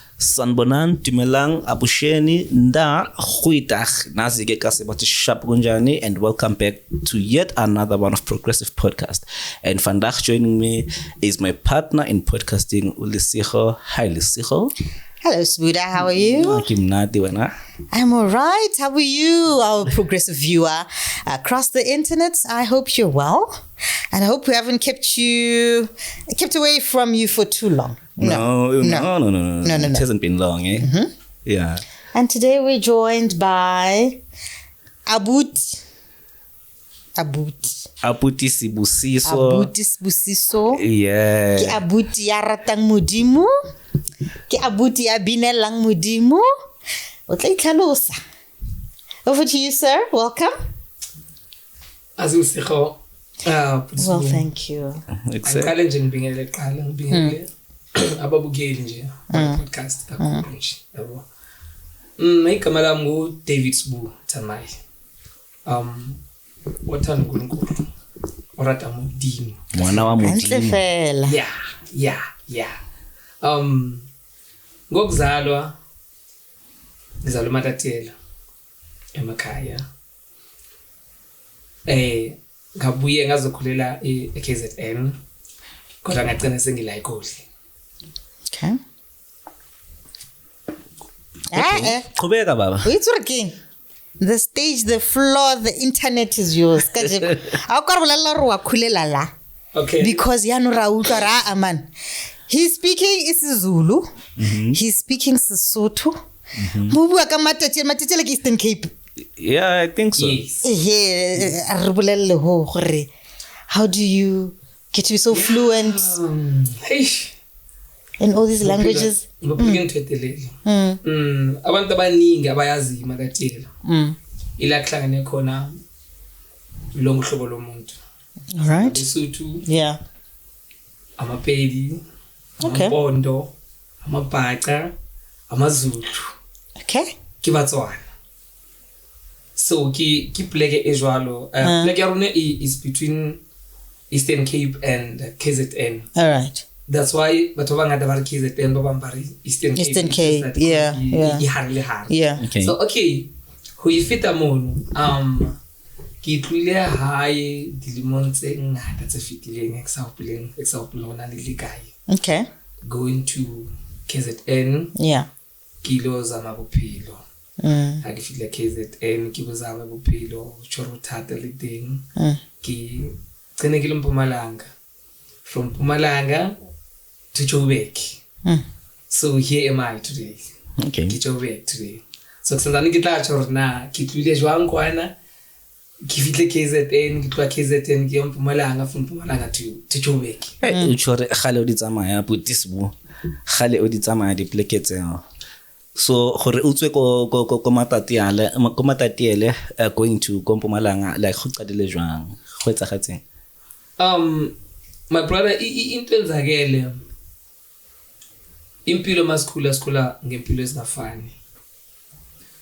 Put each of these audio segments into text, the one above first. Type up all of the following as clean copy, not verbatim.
Sanbonan, Tumelang, Abusheni, Nda, Huitach, Nazige Kasebati Shapunjani, and welcome back to yet another one of Progressive Podcast. And Fandach joining me is my partner in podcasting, Ulisiho. Hi, Ulisiho. Hello, Sbuda. How are you? I'm all right. How are you, our progressive viewer across the internet? I hope you're well, and I hope we haven't kept away from you for too long. No. It hasn't been long, eh? Mm-hmm. Yeah. And today we're joined by Abuti Sibusiso. Yeah. Ki Abuti ya ratang modimo. Ki Abuti ya binelang modimo. O tla itlhalosa. Over to you, sir. Welcome. Well, thank you. I'm challenging being ababukeli nje podcast kakhulu nje yabo. Igama lami ngu David Sbu Tsamai. Wathanda uNkulunkulu. Orata modimo. Mwana wa modimo. Yeah. Ngokuzalwa ngizalwa eMatatela emakhaya. Ngabuye ngazokhulela eKZN kodwa ngagcina sengila eGoli. Okay. Qhubeka baba. It's working. The stage, the floor, the internet is yours. Okay. Because aman. He's speaking isiZulu. He's speaking Sesotho. Matete like Eastern Cape. Yeah, I think so. Yes. How do you get to be so fluent in all these languages? Abantu abaningi abayazi iMatatela. Ila kuhlangane khona lo ngihlobo lomuntu. All right. Isuthu. Yeah. Amapedi. Okay. Ampondo. Amabhaca. AmaZulu. Okay. Kibatswana. So ki pleke ejwalo. Pleke ya rona is between Eastern Cape and KZN. All right. That's why batho bangata ba re KZN ba bang ba re Eastern Cape. Yeah. Yeah. Okay. So okay, ho ifita mono ke tlile hae dilemong tse ngata tse fitileng example ona le kae. Okay. Going to KZN. Yeah. Kilo zama bophelo. Ha ke fitla KZN ke bozama bophelo tshoro thata le teng. Ke tsene ke le Mpumalanga. From Mpumalanga to Joburg. So here am I today. Okay. Ke Joburg today. So senzane ke tla tshoro na ke tlile jwang kwana ke fitle KZN ke tloa KZN ke Mpumalanga from Mpumalanga to Joburg. O tshore gale o di tsamaya Botisbu. Gale o di tsamaya di pleke tseo. So gore o tswe ko Matatiele going to Mpumalanga like go qadile jwang go etsagatseng? My brother into enzakele impilo masikhula ngempilo ezingafani.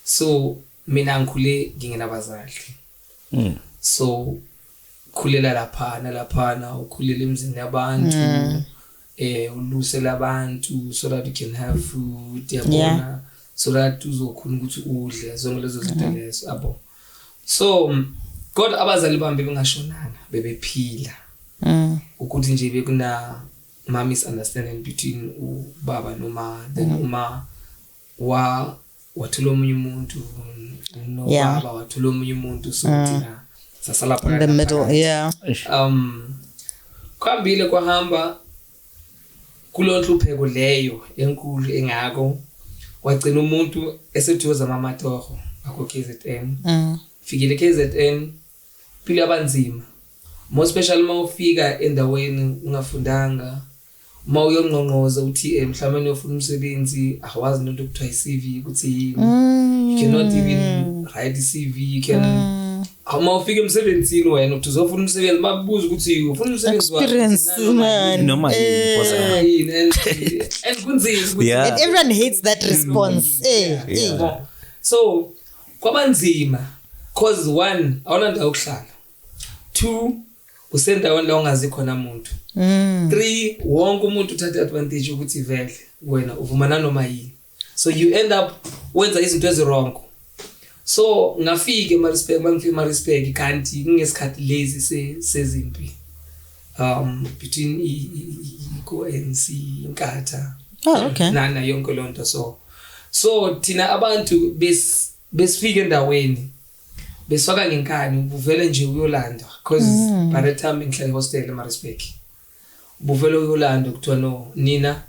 So mina ngikhule ngingenabazali. So khulela laphana ukhulela emzini yabantu ulusela abantu so that you can have food yabona so that uzokhona ukuthi udle zonke lezo zinto lezo abo. So God abazali bami bengashonanga bebephila. Ukuthi nje bekuna misunderstanding between ubaba noma then uma wathola omunye umuntu no baba wathola omunye umuntu so thina sasala in the middle. Yeah. Kwambile kwahamba kulonhlupheko leyo enkulu engako wagcina umuntu esethoza mamatoho akho KZN. Fikile KZN phila abanzima. More special mawufika endaweni ungafundanga mawuyongqonqoza uthi mhlawumbe ufuna umsebenzi awazi into okuthiwa iCV ukuthi you cannot even write iCV. You can mawufika emsebenzini wena uthi uzofuna umsebenzi babuza ukuthi ufuna umsebenzi experience noma and kunzima and everyone hates that response. So kwabanzima cause one awunanda ukuhlala. Two usendaweni la ungazi khona umuntu 3 wonke umuntu uthatha advantage ukuthi vele wena uvumana noma yini. So you end up wenza izinto ezirong. So ngafika eMaritzburg, mangifika eMaritzburg kanti ngesikhathi lezi sezimpi between iNC Nkatha nana yonke lonto. So thina abantu besifika endaweni besifaka ngenkani ubuvele nje uyolanda because by the time ngihlala hostel eMaritzburg ubuvele uyolanda kuthiwa no nina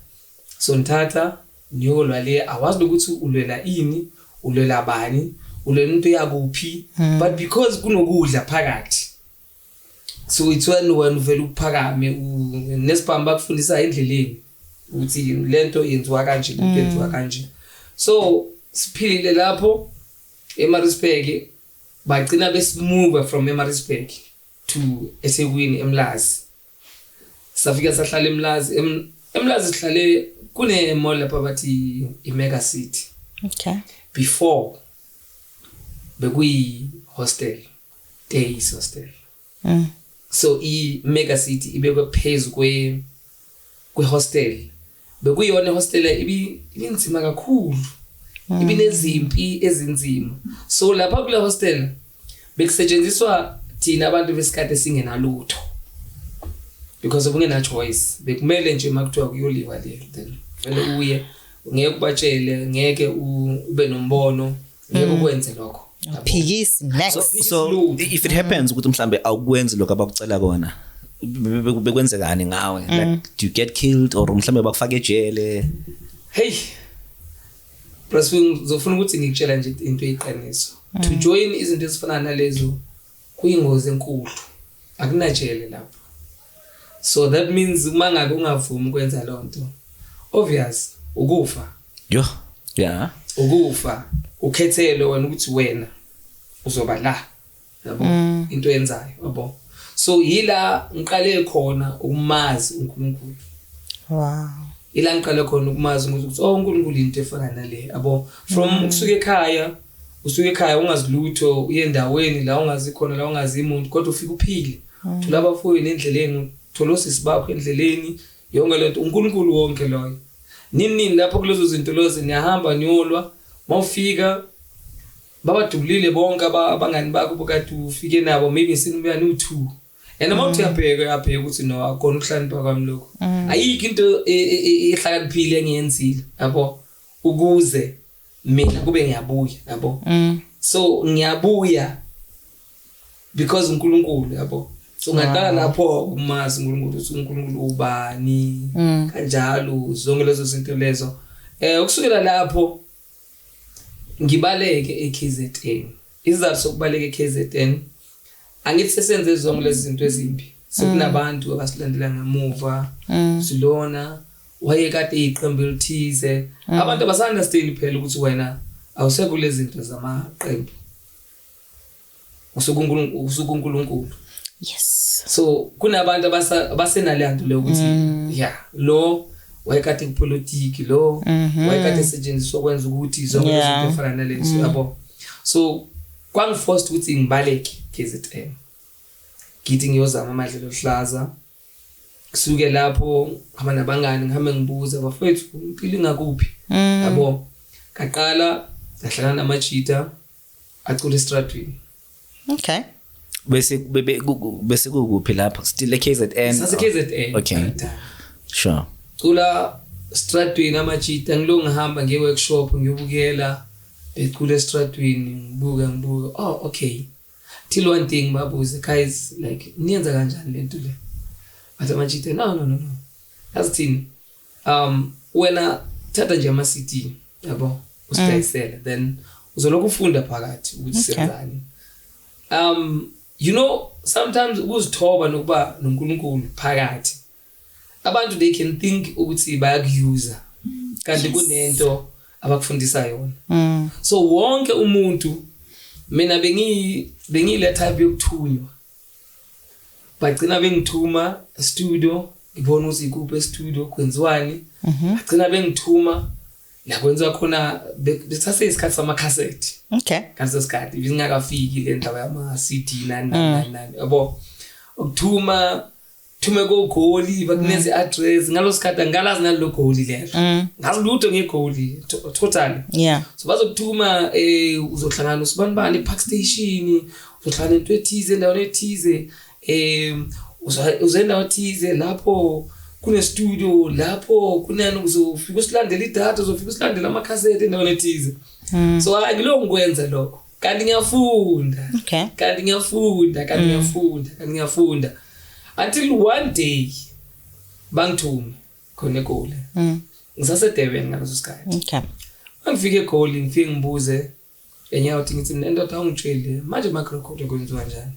so nthatha niyolwa le awazi ukuthi ulwela ini ulwela bani ulwela into yakuphi but because kunokudla phakathi so it's when uvela ukuphakame nesibhamba kufundisa endleleni ukuthi lento yenziwa kanje lento yenziwa kanje. So siphilile lapho eMaritzburg bagcina besimove from eMaritzburg to eThekwini eMlazi. Safika sahlala eMlazi sihlale kune mall lapha bathi iMega City. Okay. Before bekuyi hostel, days hostel. So iMega City ibekwe phezulu kwe hostel. Bekuyona hostel ibinzima kakhulu. Ibinezimpi ezinzima. So lapha kule hostel bekusetshenziswa thina abantu besikade singenalutho. Because ubungena choice bekumele nje makuthiwa kuyoliwa le then fanele uye ngeke ubatshele ngeke ube nombono ngeke ukwenze lokho. Phikisi next. So if it happens ukuthi mhlambe awukwenzi lokho abakucela kona bekwenzekani ngawe like do you get killed or mhlambe bakufaka ejele? Hey plus ngizofuna ukuthi ngikutshela nje into eyiqiniso to join izinto ezifana nalezo kuyingozi enkulu akunajele lapho. So that means mangake ungavumi ukwenza lonto obvious ukufa. Yeah. Ukufa ukhethele wena ukuthi wena uzoba la yabo into yenzayo yabo. So yila ngiqale khona ukumazi uNkulunkulu. Wow. Ila ngiqale khona ukumazi ukuthi uNkulunkulu into efana nale yabo. From usuke ekhaya ungazilutho uye endaweni la ungazi khona la ungazi umuntu kodwa ufika uphile. Thula abafowini endleleni tholosi bakho endleleni yonke lento uNkulunkulu wonke loyo. Nini lapho kulezo zinto lozo niyahamba niyolwa mawufika babadulile bonke abangani bakho bokade ufike nabo maybe sinubuyani u2 and mawuthi uyabheka ukuthi no akona ukuhlanipha kwami lokho ayikho into ehlakaniphile engiyenzile yabo ukuze mina kube ngiyabuya yabo. So ngiyabuya because uNkulunkulu yabo. So ngaqala lapho umazi uNkulunkulu ukuthi uNkulunkulu ubani kanjalo zonke lezo zinto lezo ukusukela lapho ngibaleke eKZN. Isizathu sokubaleka eKZN angithi sesenze zonke lezi zinto ezimbi sekunabantu abasilandela ngemuva silona wayekade iqembu elithize abantu abasunderstand phela ukuthi wena awusekho lezi zinto zamaqembu usukuNkulunkulu. Yes. So kunabantu abasenalento le ukuthi lo wayekade kupolitiki lo wayekade esetshenziswa kwenza ukuthi zonke izinto efana nalezo yabo. So kwangiforced ukuthi ngibaleke KZN. Ngithi ngiyozama amadlelo hlaza. Kusuke lapho hamba nabangani ngihambe ngibuza bafethu impilo ingakuphi yabo. Kaqala ngahlangana namajita acula estradini. Okay. bese kukuphi lapha still eKZN? Sase KZN. Okay. Sure. Cula stradini amajita ngilo ngihamba ngeworkshop ngiyobukela becula estradini ngibuka oh okay till one thing babuze guys like niyenza kanjani lento le bathi amajita no asithini wena thatha nje ama CD yabo usitayisela then uzoloku ufunda phakathi ukuthi senzani. You know sometimes ukuzithoba nokuba noNkulunkulu phakathi abantu they can think ukuthi bayakuuser kanti kunento abakufundisa yona. So wonke umuntu mina bengile type yokuthunywa bagcina bengithuma studio ngibona ukuthi ikuphi studio kwenziwani bagcina bengithuma la kwenziwa khona besase isikhathi sama cassette. Okay. Kanti isikhathi bingakafiki le ndaba yama CD nani yabo ukuthuma thume ko Goli bakuneze address ngalosikhatha ngalazi nalo Goli lelo ngazi lutho ngeGoli totally yeah so bazokuthuma uzohlangana usibanibani ePark Station uzohlangana into ethize endaweni ethize uzenda ethize lapho kune studio lapho kunani uzofika usilandela idatha uzofika usilandela ama cassette endaweni ethize so ngilo ngikwenza lokho kanti ngiyafunda kanti ngiyafunda until one day bangithume khona eGoli ngisase Durban ngaleso sikhathi ngifike eGoli ngifike ngibuze enyawo uthi ngithi nendoda ungitshele manje macro record kwenziwa kanjani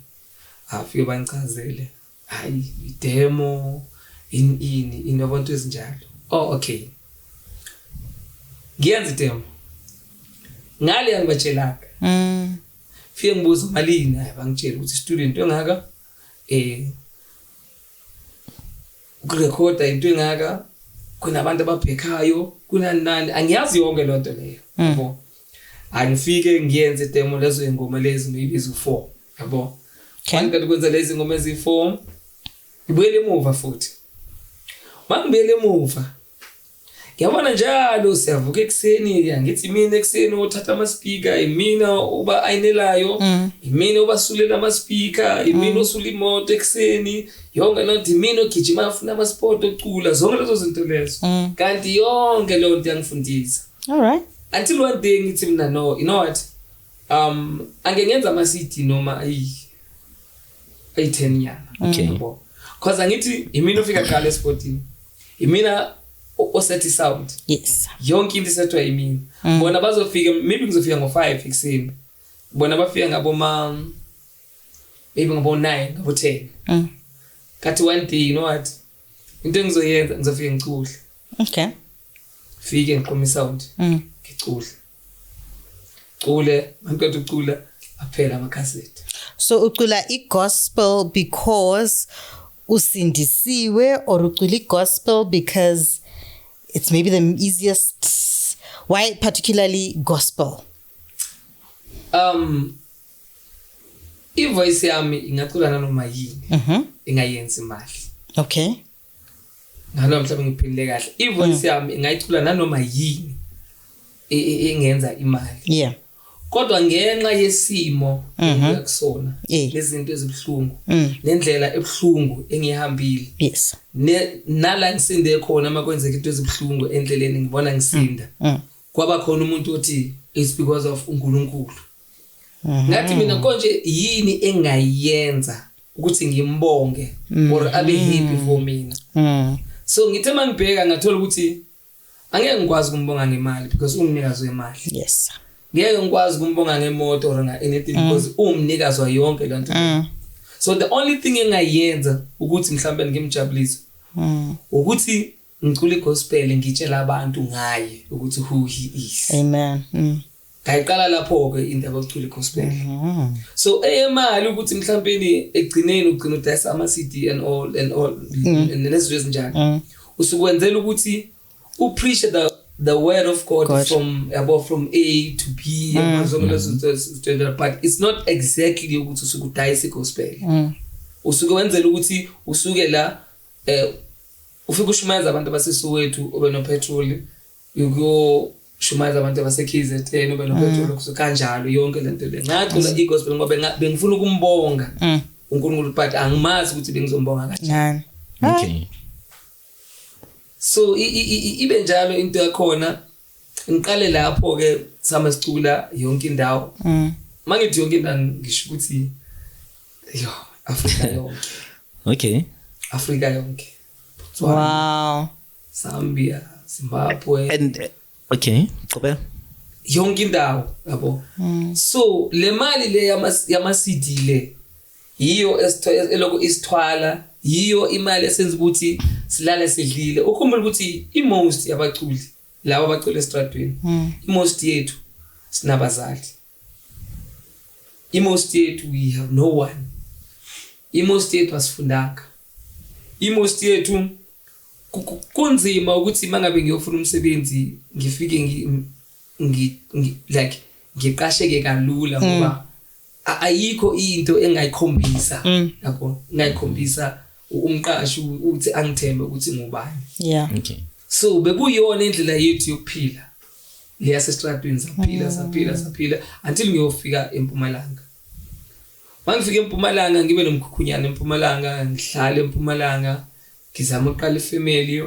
afike bangichazele hayi idemo in abantu ezinjalo okay ngiyenza idemo ngale yangibatshelaka fike ngibuza malini hayi bangitshela ukuthi student engaka ukurekhoda into engaka kunabantu ababhekayo kunani angiyazi yonke lonto leyo yabo angifike ngiyenze demo lezo ingoma lezi maybe ezu4 yabo kanti kwenza lezi ingoma ezi4 ngibuyele emuva futhi mangibuyele emuva ngiyabona njalo siyavuka ekseni ngithi mina ekseni uthatha ama speaker imina uba ayinelayo imina ubasulela ama speaker imina usula imoto ekseni yonke lonto imina ogijima afuna ama sport ocula zonke lezo zinto lezo kanti yonke lonto yangifundisa all right until one day ngithi mina no you know what angengenza ama CD noma ay 10 yana okay because angithi imina ufika qala esportini imina osethi sound yes yonke into isethwa imina bona bazofika maybe ngizofika ngo5 ekseni bona bafika ngabo maybe ngabo 9 ngabo 10 kathi one day you know what into engizoyenza ngizofika ngicule okay fike ngiqhoma isound ngicule mangiqeda ukucula aphela ama cassette so ucula igospel because usindisiwe or ucula igospel because it's maybe the easiest why particularly gospel ivoice yami ingacula nanoma yini ingayenza imali okay ngalo mhlawumbe ngiphilile kahle ivoice yami ingayicula nanoma yini engenza imali yeah kodwa ngenxa yesimo engiyakusona lezinto ezibhlungu nendlela ebhlungu engihambile yes nala ngisinde khona makwenzeka into ezibhlungu endleleni ngibona ngisinda kwaba khona umuntu othi it's because of uNkulunkulu ngathi mina konje yini engayenza ukuthi ngimbonge or abe happy for mina so ngithe mangibheka ngathola ukuthi angeke ngikwazi ukumbonga ngemali because ungimnikazi wemali yes ngeke ngikwazi ukumbonga ngemoto or anything because umnikazi wa yonke lento so the only thing engayenza ukuthi mhlambe ngimjabulise ukuthi ngicule igospel ngitshela abantu ngaye ukuthi who he is amen ngayiqala lapho ke indaba yokucula igospel so eyemali ukuthi mhlawumbe egcineni ugcina udayisa ama CD and all nezo ezinjalo usukwenzela ukuthi upreach the word of God from A to B but it's not exactly ukuthi usukudayisa igospel usuke wenzela ukuthi usuke la ufika ushumayeza abantu abaseSoweto ube no petrol ugo shumaza abantu abaseKZN ube no petrol kusuka kanjalo yonke lento le ngacula igospel ngoba bengifuna ukumbonga uNkulunkulu but angimazi ukuthi bengizombonga kanjani okay so ibe njalo into yakhona ngiqale lapho ke sama sicula yonke indawo mangithi yonke indawo ngisho ukuthi yo Afrika yonke okay Afrika yonke wow Zambia Zimbabwe and okay qobe yonke indawo yabo so le mali le yama CD le yiyo eloko isithwala yiyo imali esenza ukuthi silale sidlile ukhumbula ukuthi most yabaculi laba abacula estradweni most yethu sinabazali most yethu we have no one most yethu asifundanga most yethu kunzima ukuthi mangabe ngiyofuna umsebenzi ngifike like ngiqasheke kalula ngoba ayikho into engayikhombisa yabo ngayikhombisa umqashi uthi angithembe ukuthi ngubani. Yeah. Okay. So bekuyiyona indlela yethu yokuphila leya sestradweni saphila until ngiyofika eMpumalanga. Mangifika eMpumalanga ngibe nomkhukhunyana eMpumalanga, ngihlala eMpumalanga, ngizama uqala ifamily.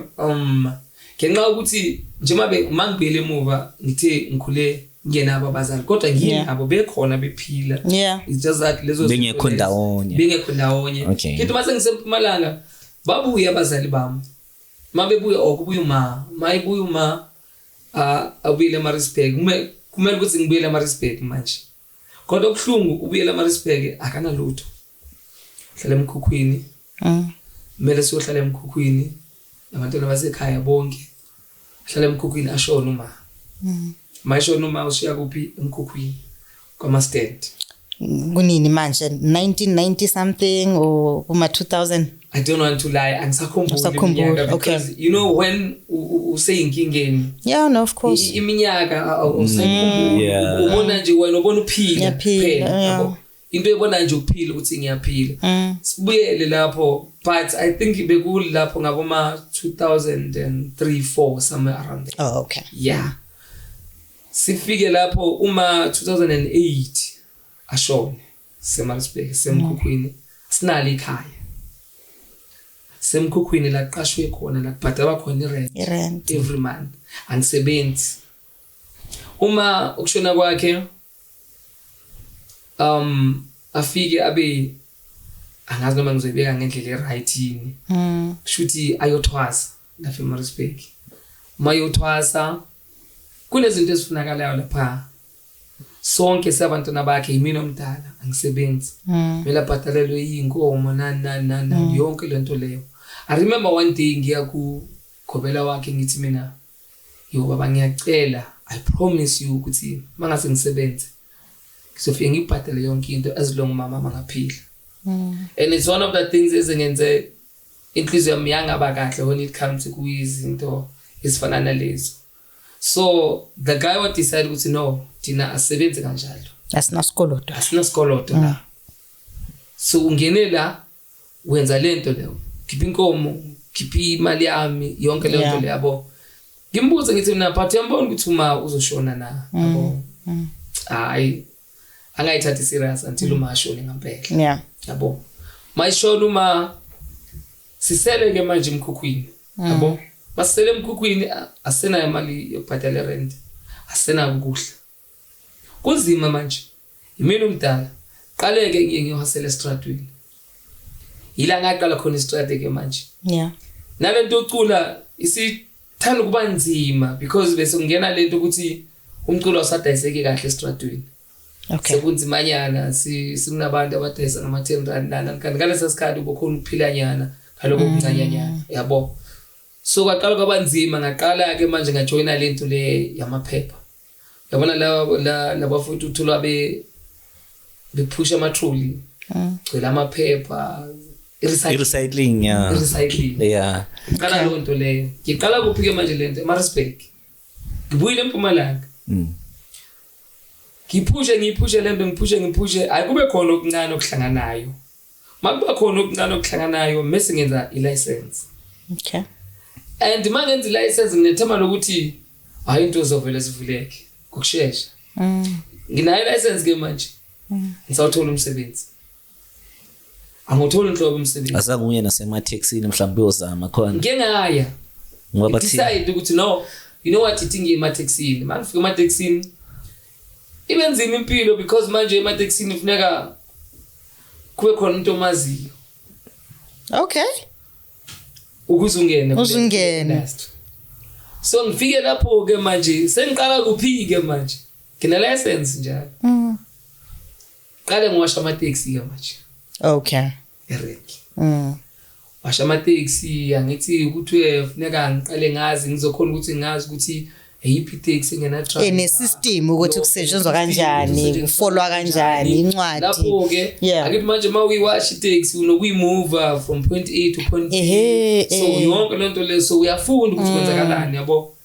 Ngenxa ukuthi njengoba mangibuyele emuva ngithe ngikhule ngenabo abazali kodwa nginabo bekhona bephila. It's just that lezo bengekho ndawonye. Okay. Kithi mase ngiseMpumalanga babuya abazali bami. Mabebuya okubuya uma, mayibuya uma abuyele eMaritzburg. Kumele ukuthi ngibuyele eMaritzburg manje. Kodwa okuhlungu ubuyele eMaritzburg akanalutho. Hlala eMkhukhwini. Kumele siyohlala eMkhukhwini. Abantwana basekhaya bonke. Hlala eMkhukhwini ashona uma. Mayishona uma ushiya kuphi eMkhukhwini kwaMastand. Kunini manje 1990 something or kuma 2000? I don't want to lie. Angisakhumbuli because you know when say inkingeni. Yeah, no, of course. Iminyaka usayikhumbula. Ubona nje wena ubona uphila kuphela. Into ebona nje ukuphila ukuthi ngiyaphila. Sibuyele lapho but I think bekul lapho ngaboma 2003-4 somewhere around there. Oh, okay. Yeah. Sifike lapho uma 2008 ashone seMaritzburg seMkhukhwini sinali ikhaya. Semkhukhwini la qashwe khona la kubhadalwa khona irent every month angisebenzi. Uma ukushona kwakhe afike abe angazi noma ngizoyibeka ngendlela eright yini. Kushuthi ayothwasa la eMaritzburg. Mayothwasa kunezinto ezifunakalayo lapha. Sonke sabantwana bakhe yimina omdala angisebenzi. Mela bhatalelwe inkomo nani yonke lento leyo. I remember one day ngiya ku Khobela wakhe ngithi mina yo baba ngiyacela I promise you ukuthi mangase ngisebenze ngizofika ngibhadale yonke into as long mama mangaphila. And it's one of the things ezengenze inhliziyo yami yangaba kahle when it comes to izinto ezifana nalezo. So the guy what decided ukuthi no thina asebenze kanjalo. Asinaskoloto la. So ungene la wenza lento leyo. Khipha inkomo, khipha imali yami, yonke le nto le yabo. Ngimbuze ngithi mina but yambona ukuthi uma uzoshona na yabo. Hayi angayithathi serious until uma ashone ngempela. Yeah. Yabo. Mayishona uma sisele ke manje eMkhukhwini. Yabo. Basele eMkhukhwini asena imali yokubhadala rent. Asena ukudla. Kunzima manje. Imini umdala. Qaleke ngiye ngihasela estradweni. Ila ngaqala khona istrate ke manje. Yeah. Nalento ucula isithanda ukuba nzima because bese ungena lento ukuthi umculo usadayiseke kahle estradweni. Okay. Sekunzimanyana sikunabantu abadayisa ngama-10 rand nana kanti ngalesa sikhathi ubokhona ukuphila nyana ngaloko okuncanyanyana yabo. So kwaqala kwaba nzima ngaqala ke manje ngajoina lento le yamaphepha. Yabona la bafuthi uthola bephusha amatroli. Cela amaphepha recycling yeah. Ngaqala lonto le. Ngiqala kuphike manje lento eMaritzburg. Ngibuyile eMpumalanga. Ngiphushe lento ngiphushe ayikube khona okuncane okuhlanganayo. Makuba khona okuncane okuhlanganayo mase ngenza i-license. Okay. And mangenza i-license nginethema lokuthi hayi into zovela sivuleke ngokusheshsha. Nginayo i-license ke manje. Ngisawuthola umsebenzi. Angothola inhlobo umsebenzi. Asakunye nasemathexini mhlawumbe uyozama khona. Ngengaya. Ngoba bathi decide ukuthi no, you know what ithi emathexini. Mangifika emathexini ibenzima impilo because manje emathexini kufuneka kube khona umuntu omaziyo. Okay. Uzungene. So ngifike lapho ke manje sengiqala kuphike manje. Ngina license njalo. Qale ngiwasha ama-taxi ke manje. Okay. Ereki. Washa ama-taxi angithi ukuthi kufuneka ngiqale ngazi ngizokhona ukuthi ngazi ukuthi eyiphi taxi ngena traffic. Ene-system ukuthi kusetshenzwa kanjani, kufolwa kanjani, incwadi. Lapho ke akithi manje mawuyiwasha i-taxi unokuyimove from point A to point B. So yonke lento le so uyafunda ukuthi kwenzakalani yabo.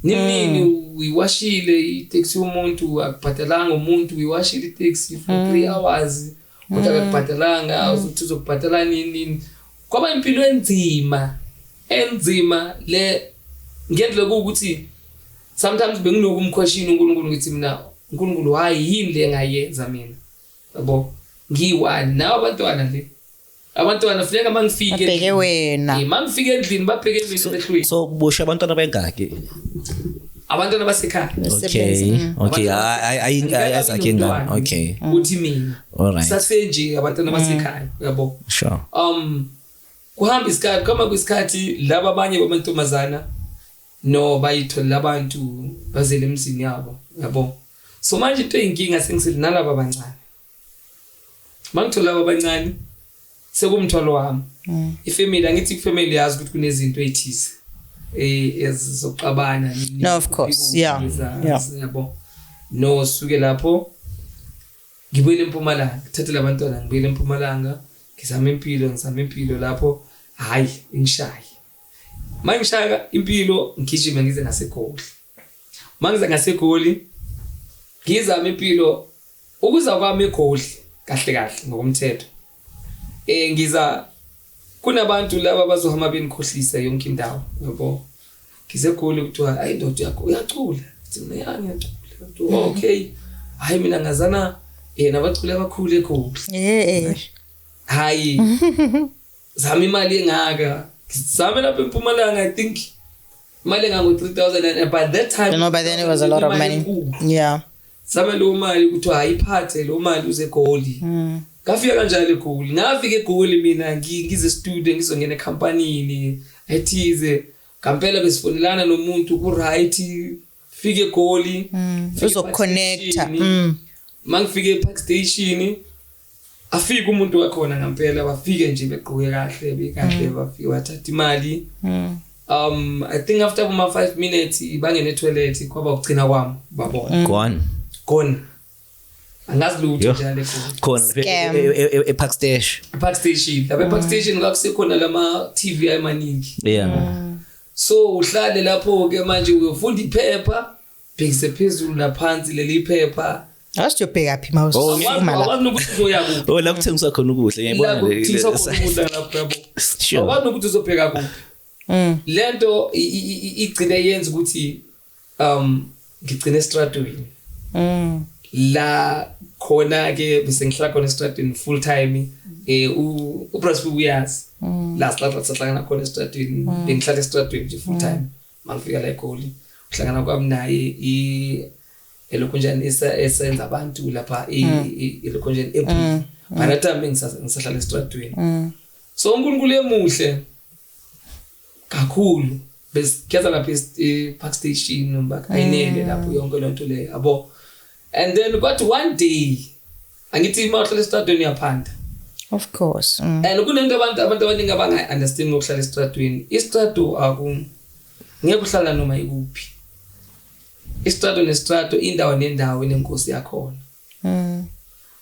Nini uyiwashile i-taxi umuntu akubhatalanga umuntu uyiwashile i-taxi for 3 hours. Kodwa akubhatalanga uzothi uzokubhatala nini kwaba impilo enzima le ngendlela ukuthi sometimes benginokumquestion uNkulunkulu ngithi mina uNkulunkulu hayi yini le engayenza mina yabo ngiwani nawo abantwana funeka mangifike babheke wena mangifike endlini babheke mina ehlweni so bosha abantwana bengaki abantwana basekhaya okay ayingakinga okay uthi mina alright sasenje abantwana basekhaya yabo sure kuhamba isikhathi kama kwisikhathi laba abanye bamantombazana no bayithola abantu bazele emzini yabo yabo so manje into eyinkinga sengisile nalabo abancane mangithola labo abancane sekumthwalo wami ifamily angithi ifamily yazi ukuthi kunezinto ezithize ezizoxabana no of course yeah yabo no suke lapho ngibuyele eMpumalanga thathe labantwana ngibuyele eMpumalanga ngizama impilo lapho hayi ingishaye mangishaka impilo ngigijima ngize ngaseGoli mangiza ngaseGoli ngizama impilo ukuza kwami eGoli kahle ngokomthetho ngiza kunabantu laba bazohamba benikhohlisa yonke indawo yabo ngiseGoli kuthiwa hayi ndoda yakho uyacula ngithi mina ngiyacula okay hayi mina ngazana nabaculi abakhulu eGoli hayi zama imali engaka zama lapha eMpumalanga I think imali engango 3,000 and by that time by then it was a lot of money yeah zama lo mali kuthiwa hayiphathe lo mali uze eGoli ngafika kanjalo eGoli ngafika eGoli mina ngize student ngizongena ecompanyini ethize kampela besifonelana nomuntu ku right fike eGoli uzoconnecta mangifike ePark Station afika umuntu wakhona ngampela bafike nje begqoke kahle bekahle bafika wathatha imali I think after about 5 minutes bangene toilet kwaba ukugcina kwami babona gone angazi lutho njalo khona ePark Station lapha ePark Station ngakusekhona lama TV amaningi so uhlale lapho ke manje uyofunda iphepha bhekise phezulu naphansi leli phepha asijobheka phi mawuze awanokuthi uzoyakuphi la kuthengiswa khona ukudla ngiyabona kuthengiswa khona ukudla lapho yabo awanokuthi uzobheka kuphi lento igcine yenza ukuthi ngigcine estradweni la khona ke bese ngihlala khona estradweni full time uPrasbu uyazi la sahlangana khona estradweni bengihlala estradweni nje full time mangifika la eGoli uhlangana kwami naye elokhunjani esenza abantu lapha elokhunjani ePhuli barathambe ngisahlala estradweni so uNkulunkulu emuhle kakhulu besikhetha lapha ePark Station noma ayinele lapho yonke lonto le yabo and then got one day angithi mawuhlala estradweni uyaphanda of course and kunento abantu abaningi abanga understand ngokuhlala estradweni istrado ngeke uhlala noma ikuphi istrado nestrado indawo nendawo enenkosi yakhona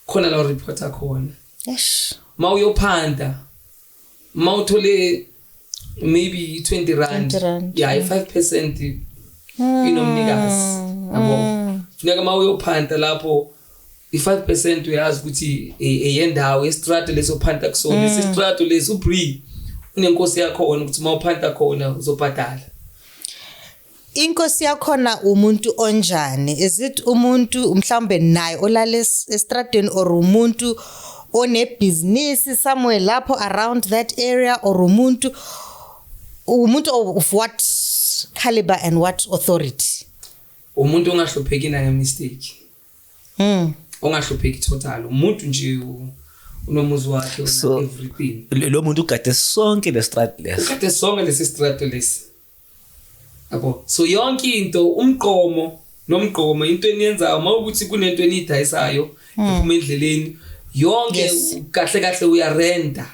khona la reporter khona yes mawuyophanda mawuthole maybe 20 rand yeah 5% inomnikazi yabo funeka mawuyophanda lapho i5% uyazi ukuthi eyendawo estrado lesophanda kusona istrado lesubri unenkosi yakhona ukuthi mawuphanda khona uzobhadala inkosi yakhona umuntu onjani is it umuntu mhlambe naye olala estradweni or umuntu one business somewhere lapho around that area or umuntu of what caliber and what authority umuntu ongahlupheki na mistake ongahlupheki total umuntu nje unomuzi wakhe una everything lo muntu ugade sonke lesi strato lesi yabo so yonke into nomgqomo into eniyenzayo mawukuthi kunento enidayisayo iphuma endleleni yonke kahle uyarenda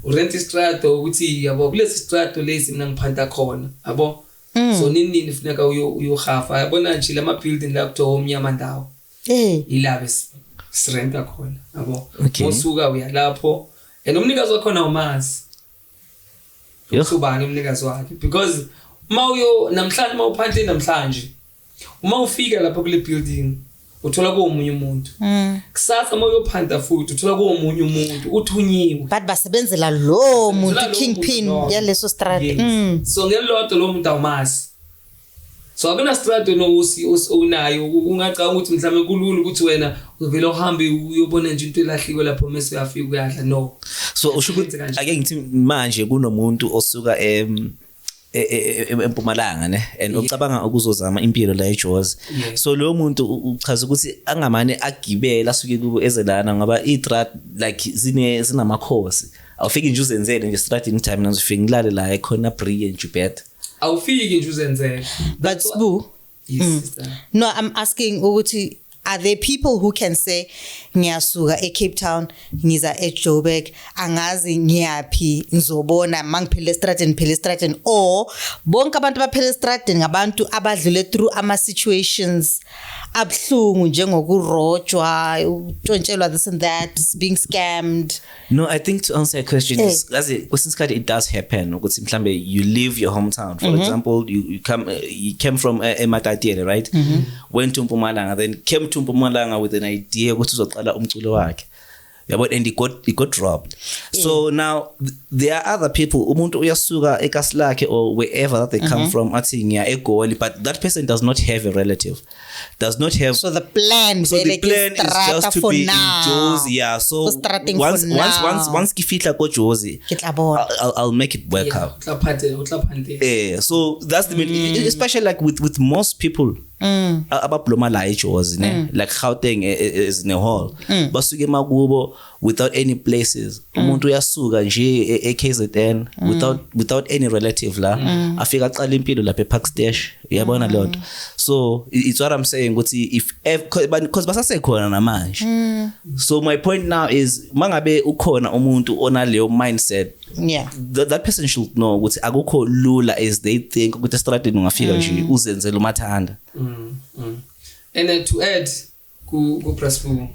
urent istrato ukuthi yabo kulesi strato lesi mina ngiphanda khona yabo so nini funeka uyohafa yabona nje lama building la kuthiwa omnyama ndawo ilabe sirenta khona yabo mosuka uya lapho and umnikazi wakhona umazi usubani umnikazi wakhe because namhlanje mawuphanthe namhlanje uma ufika lapha kule building uthola komunye umuntu kusasa moyophanda futhi uthola komunye umuntu uthunyiwe but basebenzela lo muntu kingpin yaleso strata so ngelodwa lo muntu awumasi so akuna strata nokusi onayo ungacanga ukuthi mhlawumbe kulula ukuthi wena uvele uhambe uyobona nje into elahliwe lapho mase uyafika uyadla no so ushukuthi ake ngithi manje kunomuntu osuka eMpumalanga ne and ucabanga ukuzozama impilo la eJozi so lo muntu uchaza ukuthi angamane agibela asuke kubo ezelana ngoba iTrat like zinamakhosi awufiki nje uzenzele nje strata in time nazufika ngilale la ekhona Brie and Jubet awufiki nje uzenzele but Sbu yes no I'm asking ukuthi are there people who can say ngiyasuka eCape Town ngiza eJoburg angazi ngiyapi ngizobona mangiphele estradeni or bonke abantu baphele estradeni ngabantu abadlule through ama situations abhlungu njengokurojwa utshontshela this and that being scammed. No, I think to answer your question is kwesinye it does happen ukuthi mhlambe you leave your hometown for example you came from eMatatiele right went to Mpumalanga then came to Mpumalanga with an idea ukuthi uzoqala umculo wakhe yabo and he got dropped so now there are other people umuntu uyasuka eKaslakhe or wherever that they come from athi ngiya eGoli but that person does not have a relative does not have so the plan is just to be in Jozi so once kifihla ko Jozi I'll make it work out so that's the main especially like with most people ababloma la eJozi ne like Gauteng is in a hall basuke makubo without any places umuntu uyasuka nje eKZN without any relative la afika aqala impilo lapha ePark Station uyabona lonto so it's what I'm saying ukuthi if because basasekhona namanje so my point now is mangabe ukhona umuntu onaleyo mindset that person should know ukuthi akukho lula as they think ukuthi estradeni ungafika nje uzenzele umathanda and to add ku Prasbu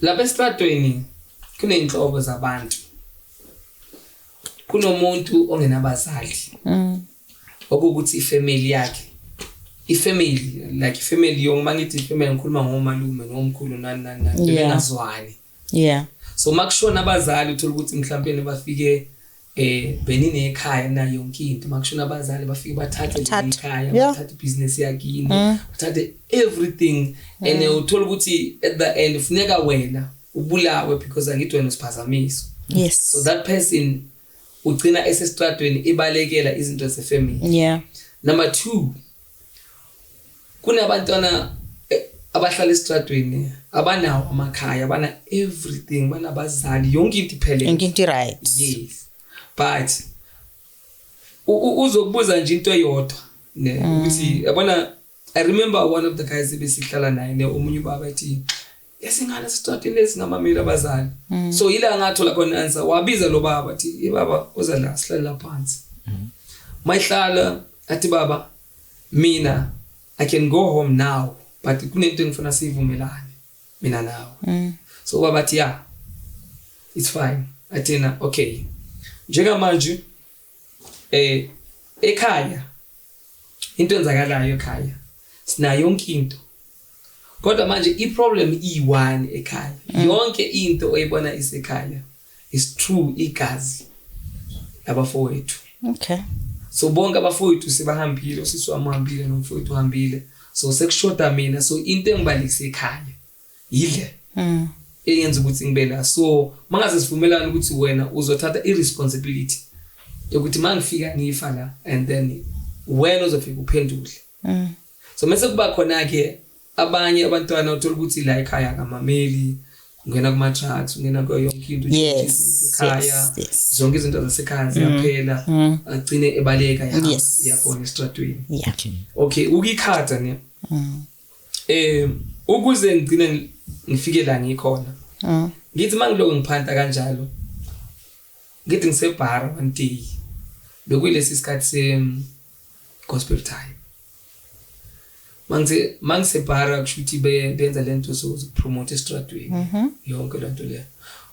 lapha estradeni kuneyinhlobo zabantu kunomuntu ongenabazali okuthi ifamily yakhe ifamily yongimangithi ifamily ngikhuluma ngomalume nomkhulu nani bengazwani so makushona abazali uthola ukuthi mhlawumbe bafike benine ekhaya nayo yonke into makushona abazali bafike bathathe ekhaya bathathe business yakini bathathe everything and uthola ukuthi at the end ufuneka wena ubulawe because angithi wena usiphazamiso so that person ugcina esestradweni ibalekela izinto zefamily number 2 kunabantwana abahlala estradweni abanawo amakhaya abana everything banabazali yonke into iphele yonke into right yes but uzokubuza nje into eyodwa ne ukuthi yabona I remember one of the guys ebesihlala naye ne umunye ubaba ethi esingane estradweni lesingamameli abazali so ila ngathola khona answer wabiza lo baba athi baba uza la sihlala phansi mayihlala athi baba mina I can go home now but kunento engifuna sivumelane mina nawe so baba athi it's fine athina okay njengamanje ekhaya into enzakalayo ekhaya sinayo yonke into kodwa manje iproblem i1 ekhaya yonke into oyibona isekhaya is true igazi abafowethu okay so bonke abafowethu sibahambile usisi wamhambile nomfowethu uhambile so sekushoda mina so into engibalekise ekhaya yile eyenza ukuthi ngibe la so mangaze sivumelana ukuthi wena uzothatha irresponsibility yokuthi mangifika ngifa la and then wena uzofika uphendule so mase kuba khona ke abanye abantwana uthola ukuthi la ekhaya kamameli ungena kuma trucks ungena kwa yonke into ekhaya zonke izinto zasekhaya ziyaphela agcine ebaleka yakhona estradweni okay ukikhatha ne ukuze ngicine ngifike la ngikhona ngithi mangiloko ngiphanta kanjalo ngithi ngisebhara one day bekuyilesi isikhathi se gospel time mangisebhara kushuthi benza lento so promote estradweni yonke lento le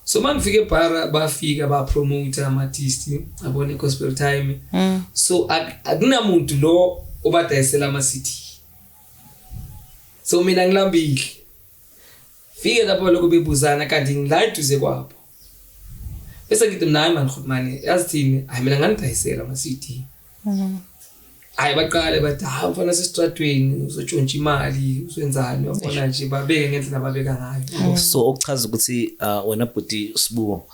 so mangifike ebhara bafika ba promote ama artists abone gospel time so akunamuntu lo obadayisela ama city so mina ngilambile fike lapho lokho bebuzana kanti ngila eduze kwabo bese ngithi mina hayi man khutmani yazithini hayi mina nganidayisela ama CD hayi baqale bathi ha mfana sesitratweni uzotshontsha imali uzwenzani wabona nje babeke ngendlela babeka ngayo so okuchaza ukuthi wena bhuti Sibuko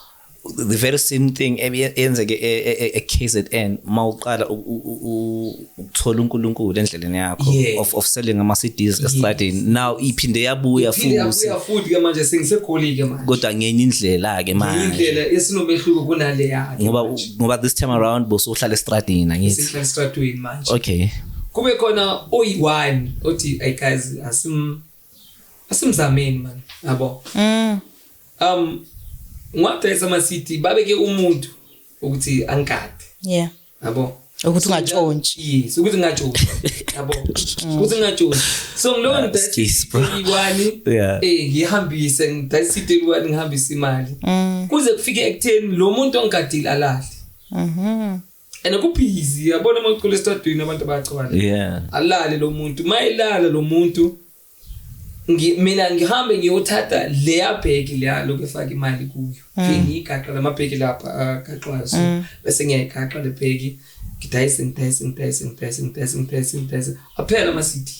the very same thing yenzeke KZN mawuqala ukuthola uNkulunkulu endleleni yakho of selling ama CDs estradini now iphinde yabuya futhi ke manje sengisekolike manje kodwa ngenye indlela ke manje indlela esinomehluko kunale yakhe ngoba this time around bosohlala estradini ngithi sihlala estradini manje okay kube khona oyi1 othi hey guys asimzameni man yabo ngwadayisa ama CD babeke umuntu ukuthi angikade yabo ukuthi ungatshontshi yes ukuthi ungatshontshi yabo ukuthi ungatshontshi so ngiloko ngidayisa ngihambise ngidayisa CD lwani ngihambisa imali kuze kufike ekutheni lo muntu ongigadile alale and kubhizi yabona mawucula estradini abantu bayacwala alale lo muntu mayilala lo muntu mina ngihambe ngiyothatha leya bheki leya lokufaka imali kuyo ngiyigaqa lamabheki lapha gaxwazo bese ngiyayigaqa le bheki ngidayise aphela ama CD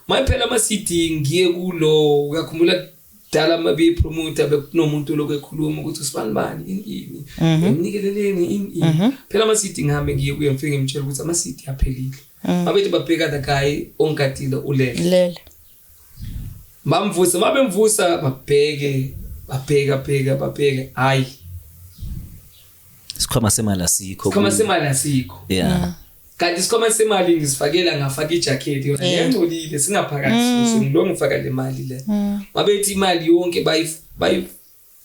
mayiphela ama CD ngiye kulo uyakhumbula dala mabe promoter bekunomuntu lokho ekhuluma ukuthi usibani ini ngimnikeleleni ini phela ama CD ngihambe ngiye kuye ngifike ngimtshela ukuthi ama CD aphelile babethi babheka the guy ongadile ulele bamvusa babheke hayi sikhoma semali asikho kanti sikhoma semali ngisifakela ngafaka ijacket yona yangcolile singaphakathi so ngilo ngifaka le mali le mabethi imali yonke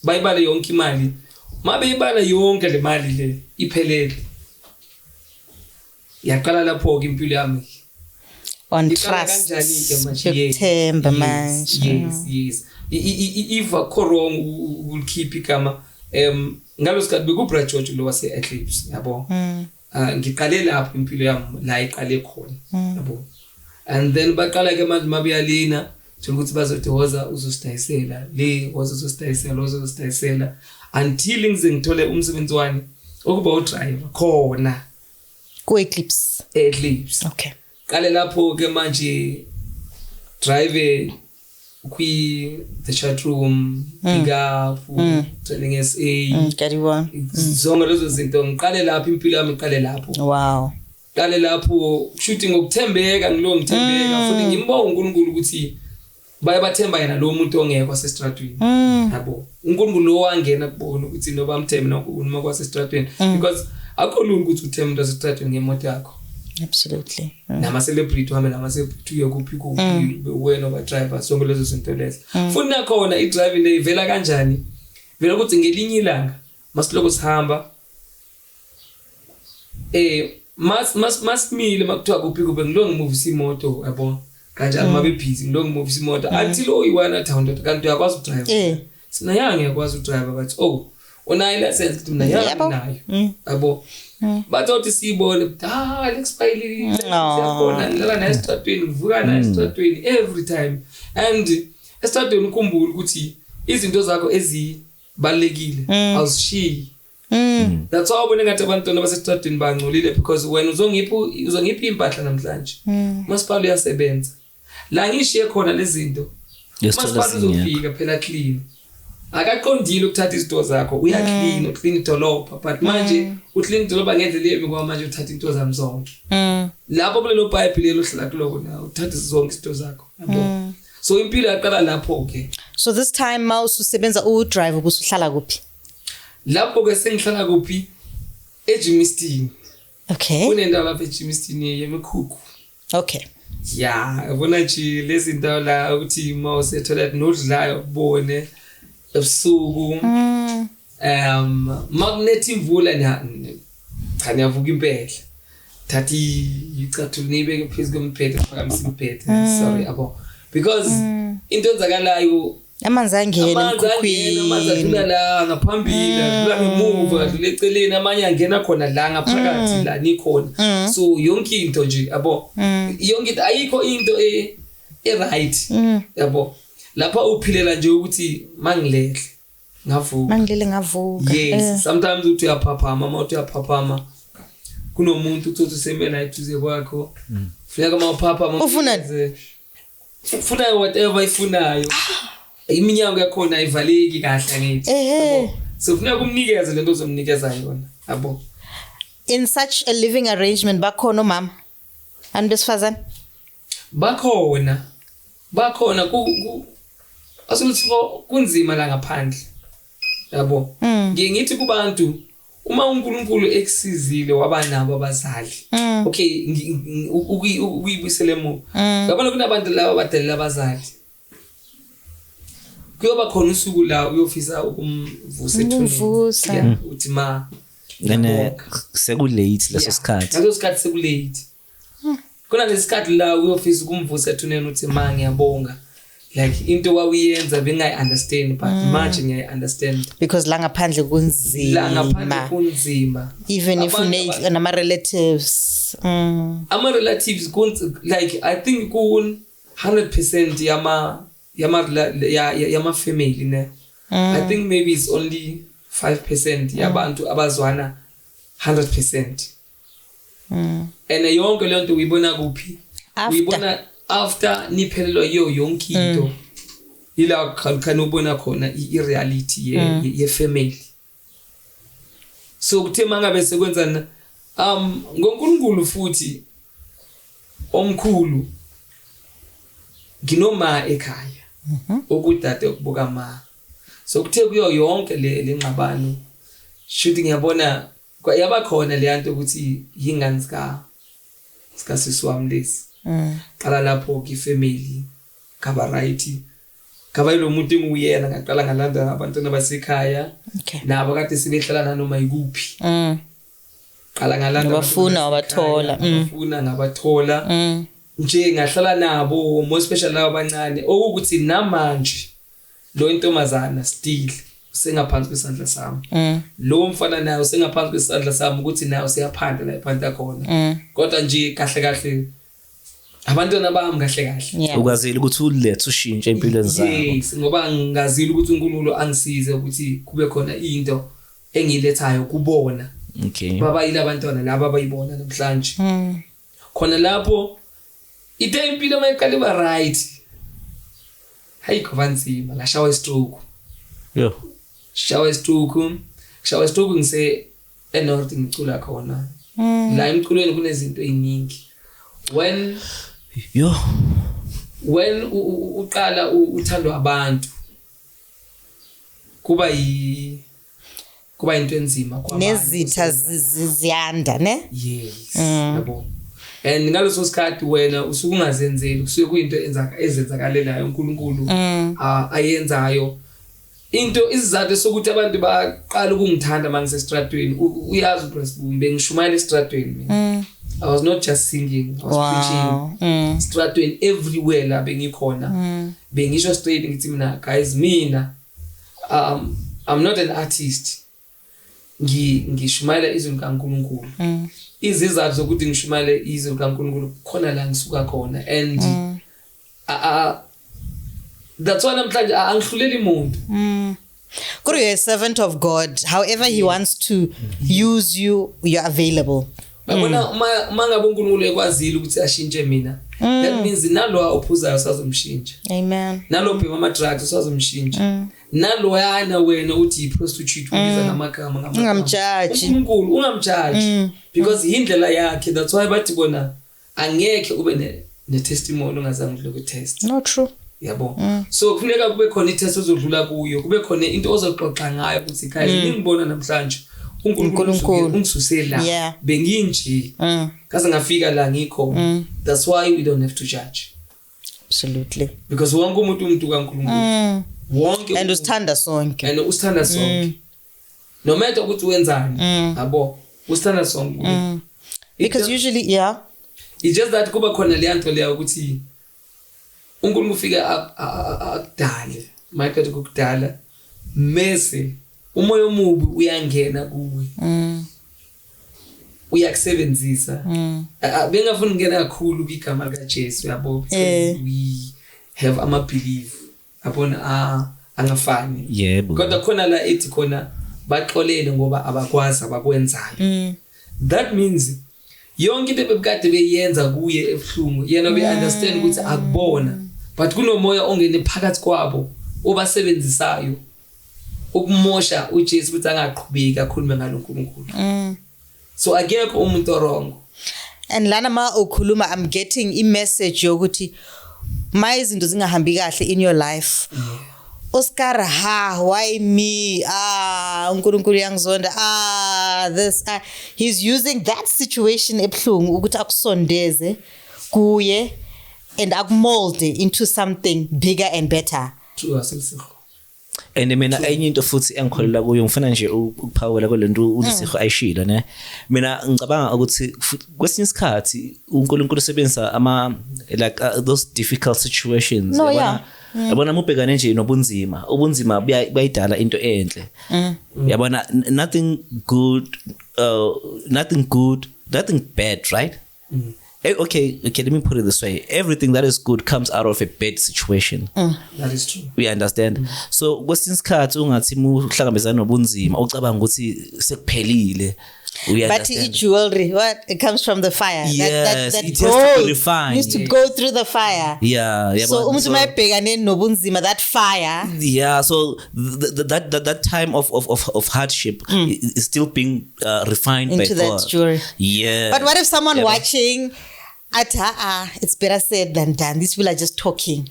bayibala yonke imali mabeyibala yonke le mali le iphelele yaqala lapho ke impilo yami on trust September manje yes if a wrong will keep ikama ngalo sikhathi bekubra George lo wase Eclipse yabo ngiqale lapho impilo yami la iqale khona yabo and then baqala ke manje mabiyalina ukuthi bazodoza uzositayisela le uzositayisela until ngizengithole umsebenzi wami okuba udriver khona ku Eclipse okay qale lapho ke manje drive the chat room igafu training SA zonke lezo zinto ngiqale lapho impilo yami iqale lapho wow qale lapho shooting ngokuthembeka ngithembeka futhi ngimboka uNkulunkulu ukuthi bayabathemba yena lo muntu ongekho sestradweni yabo uNkulunkulu lo wangena kubona ukuthi noba amthembe noma kwasestradweni because akho lungu ukuthi uthembe umuntu sestradweni ngemoto yakho absolutely nama celebrity wami nama celebrity kuphi wena oba driver sonke lezo zinto lezo futhi nakhona I driving le ivela kanjani vela ukuthi ngelinye ilanga masiloko sihamba masimile makuthiwa kuphi ngilo ngimuvisa imoto yabo kanjalo mabe busy ngilo ngimuvisa imoto until oyiwana town kanti uyakwazi udrive sina yange yakwazi udrive but unayo license ukuthi mina yange nayo yabo bathothi sibone l'expire siyabona la na estradweni ngivuka na estradweni every time and estradweni ukhumbula ukuthi izinto zakho ezibalekile awuzishiyi that's why ubone ngathi abantwana basestradweni bangcolile because wena uzongiphi impahla namhlanje masipala uyasebenza la ngishiye khona lezi zinto masipala uzofika phela clean akaqondile ukuthatha izinto zakho uyaclean uclean idolobha but manje uclean idolobha ngendlela yemi ngoba manje uthatha into zami zonke lapho kulelo pipe lelo hlala kuloko na uthatha zonke izinto zakho yabo so impilo yaqala lapho ke so this time mouse usebenza udrive ubusuhlala kuphi lapho ke sengihlala kuphi eGimistin okay kunendawo lapha eGimistin yemikhukhu okay yabona nje lezi ndawo la ukuthi mouse ethola nodlayo kubone ebusuku magnet imvula cha yavuka impela thathi icathu nibeke phezulu komphethe phakamisa imphethe sorry abo because into enzakalayo amanzi angena emkhukhwini amanzi adlula la ngaphambili adlula ngemuva adlula eceleni amanye angena khona la ngaphakathi la nikhona so yonke into nje abo yonke into ayikho into right yabo lapha uphilela nje ukuthi mangilehle ngavuka mangilele ngavuka yes sometimes uthi uyaphaphama mama uthi uyaphaphama kunomuntu uthi usemela ituze kwakho funeka mawuphaphama ufuna whatever ifunayo iminyango yakhona ayivaleki kahle ngithi so funeka kumnikeze lento ozomnikeza yona yabo. In such a living arrangement bakhona mama andesifazana bakhona asukuthi kunzima la ngaphandle yabo ngithi kubantu uma uNkulunkulu eksizile wabanabo abazali okay ukuyibisele mo yabona kunabantu laba abadala abazali kuyoba khona usuku la uyofisa ukumvusa ethuneni uthi ma then sekulate leso sikhathi leso sikhathi sekulate kuna lesikhathi la uyofisa ukumvusa ethuneni uthi ma ngiyabonga like into wawiyenza bengayi understand but manje ngiyayi understand because la ngaphandle kunzima even if nama relatives ama relatives like I think kun 100% yama family ne I think maybe it's only 5% yabantu abazwana 100% and yonke lento uyibona kuphi uyibona after niphelelwa yonke into ila khani ubona khona ireality ye family. So kuthe mangabe sekwenzana ngoNkulunkulu futhi omkhulu nginoma ekhaya okudade ukubuka ma so kuthe kuyo yonke le ngxabano shooting ngiyabona yaba khona le yanto ukuthi yingane sika siswami lesi qala lapho ke family kaba right kaba lo muntu enguyena ngaqala ngalanda abantwana basekhaya nabo kade sibehlala noma ikuphi qala ngalanda abafuna ngabathola nje ngahlala nabo more special labo abancane okuthi namanje lo intombazana still sengaphansi kwesandla sami lo mfana nayo sengaphansi kwesandla sami ukuthi nayo siyaphanda la iphanda khona kodwa nje kahle abantwana bami kahle ukwazile ukuthi ulethe ushintshe empilweni zabo yes ngoba ngazile ukuthi uNkulunkulu angisize ukuthi kube khona into engilethayo kubona okay baba yile abantwana laba abayibona namhlanje khona lapho ite impilo mayiqale ba right hayi kovanzima la shower stroke shower stroke ngise eNorth ngicula khona la emculweni kunezinto eziningi when uqala uthandwa abantu kuba into enzima kwabantu nezitha ziyanda ne yes yabo and ngaleso sikhathi wena usuke ungazenzeli kusuke kuyinto ezenzakalelayo uNkulunkulu ayenzayo into izizathu sokuthi abantu baqala ukungithanda manje estradweni uyazi uPresbumbe ngishumayela estradweni mina I was not just singing, I was preaching stradweni everywhere la bengikhona bengisho straight ngithi mina guys mina I'm not an artist ngishumayela izwi likaNkulunkulu izizathu zokuthi ngishumayele izwi likaNkulunkulu khona la ngisuka khona and that's why namhlanje angihluleli umuntu you're a servant of God however he wants to use you you're available. Babona uma ngabe uNkulunkulu ekwazile ukuthi ashintshe mina that means nalo ophuzayo sazomshintsha amen nalo bhema ama drugs sazomshintsha nalo yana wena uthi prostitute ubiza ngamagama ungamjudge uNkulunkulu ungamjudge because indlela yakhe that's why bathi bona angeke ube ne testimony ungazange udlule ku test no true yabo so kufuneka kube khona itest ozodlula kuyo kube khona into ozoxoxa ngayo ukuthi guys ngibona namhlanje uNkulunkulu ungisusela benginje kaze ngafika la ngikho that's why we don't have to judge absolutely because wonke umuntu kaNkulunkulu wonke and usithanda sonke no matter ukuthi wenzani yabo usithanda sonke because usually it's just that kuba khona le nto leyo ukuthi uNkulunkulu ufika akudale mayikade kokudala mase umoya omubi uyangena kuwe uyakusebenzisa bengafuna ngena kakhulu kwigama lika Jesu yabo because we have ama belief abona angafani yebo kodwa khona la ethi khona baxolele ngoba abakwazi abakwenzayo that means yonke into bebekade beyenza kuye ebhlungu yena be understand ukuthi akubona but kunomoya ongene phakathi kwabo obasebenzisayo ukumosha uJesu ukuthi angaqhubeki akhulume ngalonkulunkulu so akekho umuntu wrong and lana ma ukhuluma I'm getting a message yokuthi ma izinto zingahambi kahle in your life Oscar why me uNkulunkulu yangizonda this he's using that situation ebhlungu ukuthi akusondeze kuye and akumold into something bigger and better true asilisiho and mina enye into futhi engikholela kuyo ngifuna nje ukuphawula kwalento uLisiho ayishilo ne mina ngicabanga ukuthi kwesinye isikhathi uNkulunkulu usebenzisa ama like those difficult situations yabona mubhekane nje nobunzima ubunzima bayidala into enhle yabona nothing bad right Okay, let me put it this way. Everything that is good comes out of a bad situation. That is true. We understand. So, kwesinye isikhathi ungathi uhlangabezana nobunzima, ucabanga ukuthi sekuphelile. But jewelry, it comes from the fire. Yes, that it has to be refined. Needs to go through the fire. Yeah. So mayibhekane nobunzima, that fire. Yeah. So that time of hardship is still being refined into by God. That jewelry. Yeah. But what if someone watching, it's better said than done. These people are just talking.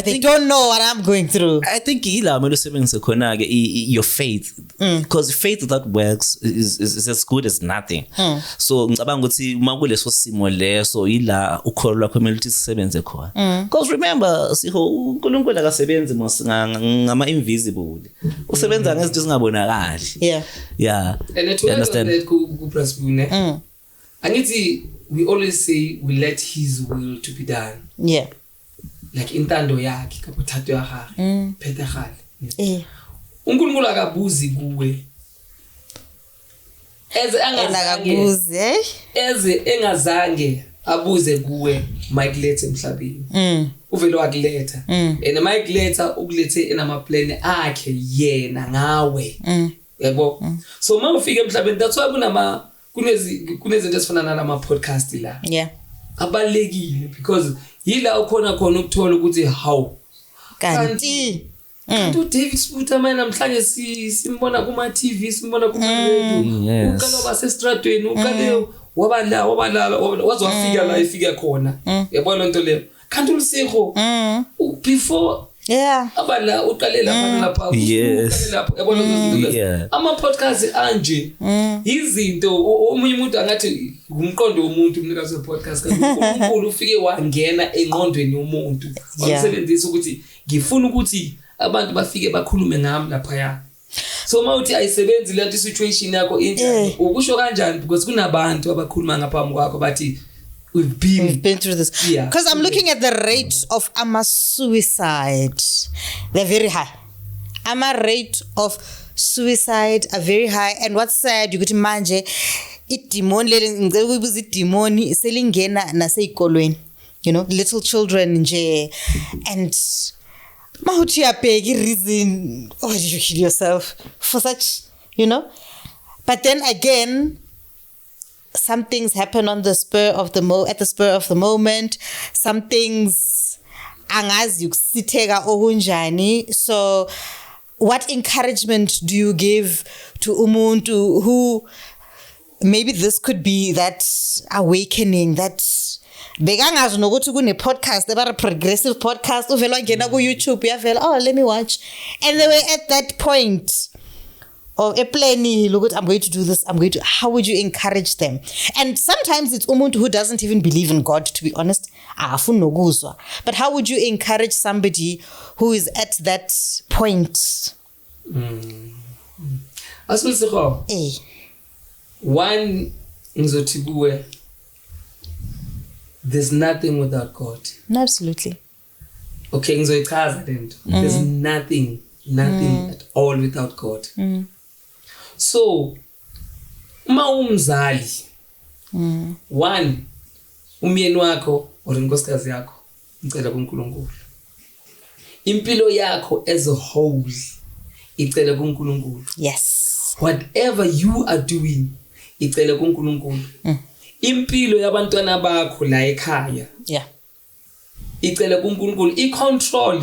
They don't know what I'm going through. I think your faith, because faith that works is as good as nothing. So ngicabanga ukuthi makuleso simo leso ila ukholwa kwami ukuthi sisebenze khona. Because remember siho uNkulunkulu akasebenzi ngama invisible. Usebenza ngezinto ezingabonakali. Yeah. And to understand ku Prasbune. Angithi we always say we let his will to be done. Yeah. Like intando yakhe kaphathathu yakhe phethe khali uNkulunkulu akabuzi kuwe eze engazange abuze kuwe mayikulethe emhlabeni uvelo wakuletha and mayikuletha ukulethe enama plan akhe yena ngawe yabo so mawufika emhlabeni that's why kunezinto ezifana nalama podcast la abalekile because yila ukhona ukuthola ukuthi how kanti David Sputa man namhlanje simbona kuma TV simbona kuma radio ukalo basestradweni ukalo wabala wazofika la ifika khona yabona into leyo kanti uLisiho before abala uqalela phana lapha uqalela yabona into leyo ama podcast anje izinto omunye umuntu angathi umqondo womuntu umnikazi we podcast kanti uNkulunkulu ufike wangena engqondweni yomuntu wasebenzisa ukuthi ngifuna ukuthi abantu bafike bakhulume ngami lapha ya so mawuthi ayisebenzi lento situation yakho injani ukusho kanjani because kunabantu abakhuluma ngaphambi kwakho bathi we've been through this because I'm looking at the rate of suicide. They're very high. Rate of suicide are very high, and what's sad you kuthi manje idemon leli ngicela ukubiza idemoni selingena naseyikolweni, you know, little children nje, and mawuthi uyabheka reason why did you kill yourself for such, you know. But then again, some things happen on the spur of the moment. Some things angazi ukusitheka okunjani. So what encouragement do you give to umuntu who maybe this could be that awakening, that bekangazi nokuthi kune podcast about a progressive podcast uvela ngena ku YouTube yavela let me watch, and they were at that point of a planning, look, I'm going to do this, how would you encourage them? And sometimes it's umuntu who doesn't even believe in God, to be honest. But how would you encourage somebody who is at that point? One, there's nothing without God. Absolutely. Okay, there's nothing at all without God. So, uma umzali One, umyeni wakho or inkosikazi yakho icela kuNkulunkulu. Impilo yakho as a whole icela kuNkulunkulu. Yes. Whatever you are doing icela kuNkulunkulu. Impilo yabantwana bakho la ekhaya. Yeah. Icela kuNkulunkulu. I-control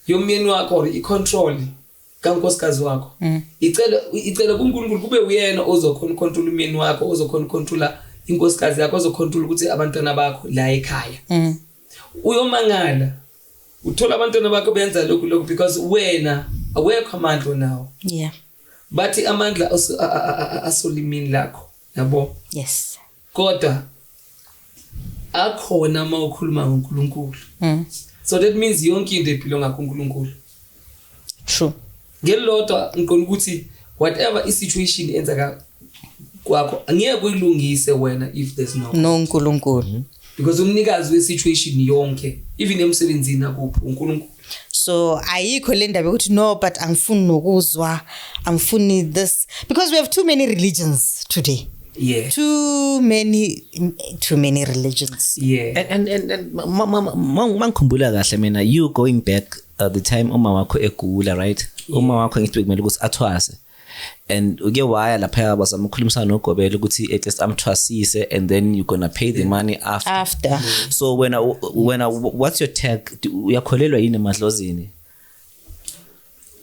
yomyeni wakho or i-control kankosikazi wakho. Icela kuNkulunkulu kube uyena ozokhona control umyeni wakho, ozokhona control inkosikazi yakho, ozokhontrola ukuthi abantwana bakho la ekhaya. Uyomangala uthola abantwana bakho benza lokhu because wena awekho amandla nawo. Yeah. Bathi amandla asolimini lakho, yabo? Yes. Kodwa akhona mawukhuluma ngoNkulunkulu. So that means yonke into ephilwa ngakuNkulunkulu. True. Ngelodwa ngikho ukuthi whatever i-situation enzeka kwakho angeke uyilungise wena if there's no Nkulunkulu. Because umnikazi we-situation yonke even emsebenzini akuphi uNkulunkulu. So ayikho le ndaba ukuthi no but angifuni nokuzwa, angifuni this, because we have too many religions today. Yeah. Too many religions. Yeah. And mangikhumbula kahle mina, you going back the time uma wakho egula, right? Uma wakho ngithi bekumele ukuthi athwase. And uke waya lapha bazama ukukhulumisana noGobela ukuthi at least amthwasise and then you're going to pay the money after. So when what's your tag? Uyakholelwa yini emadlozini?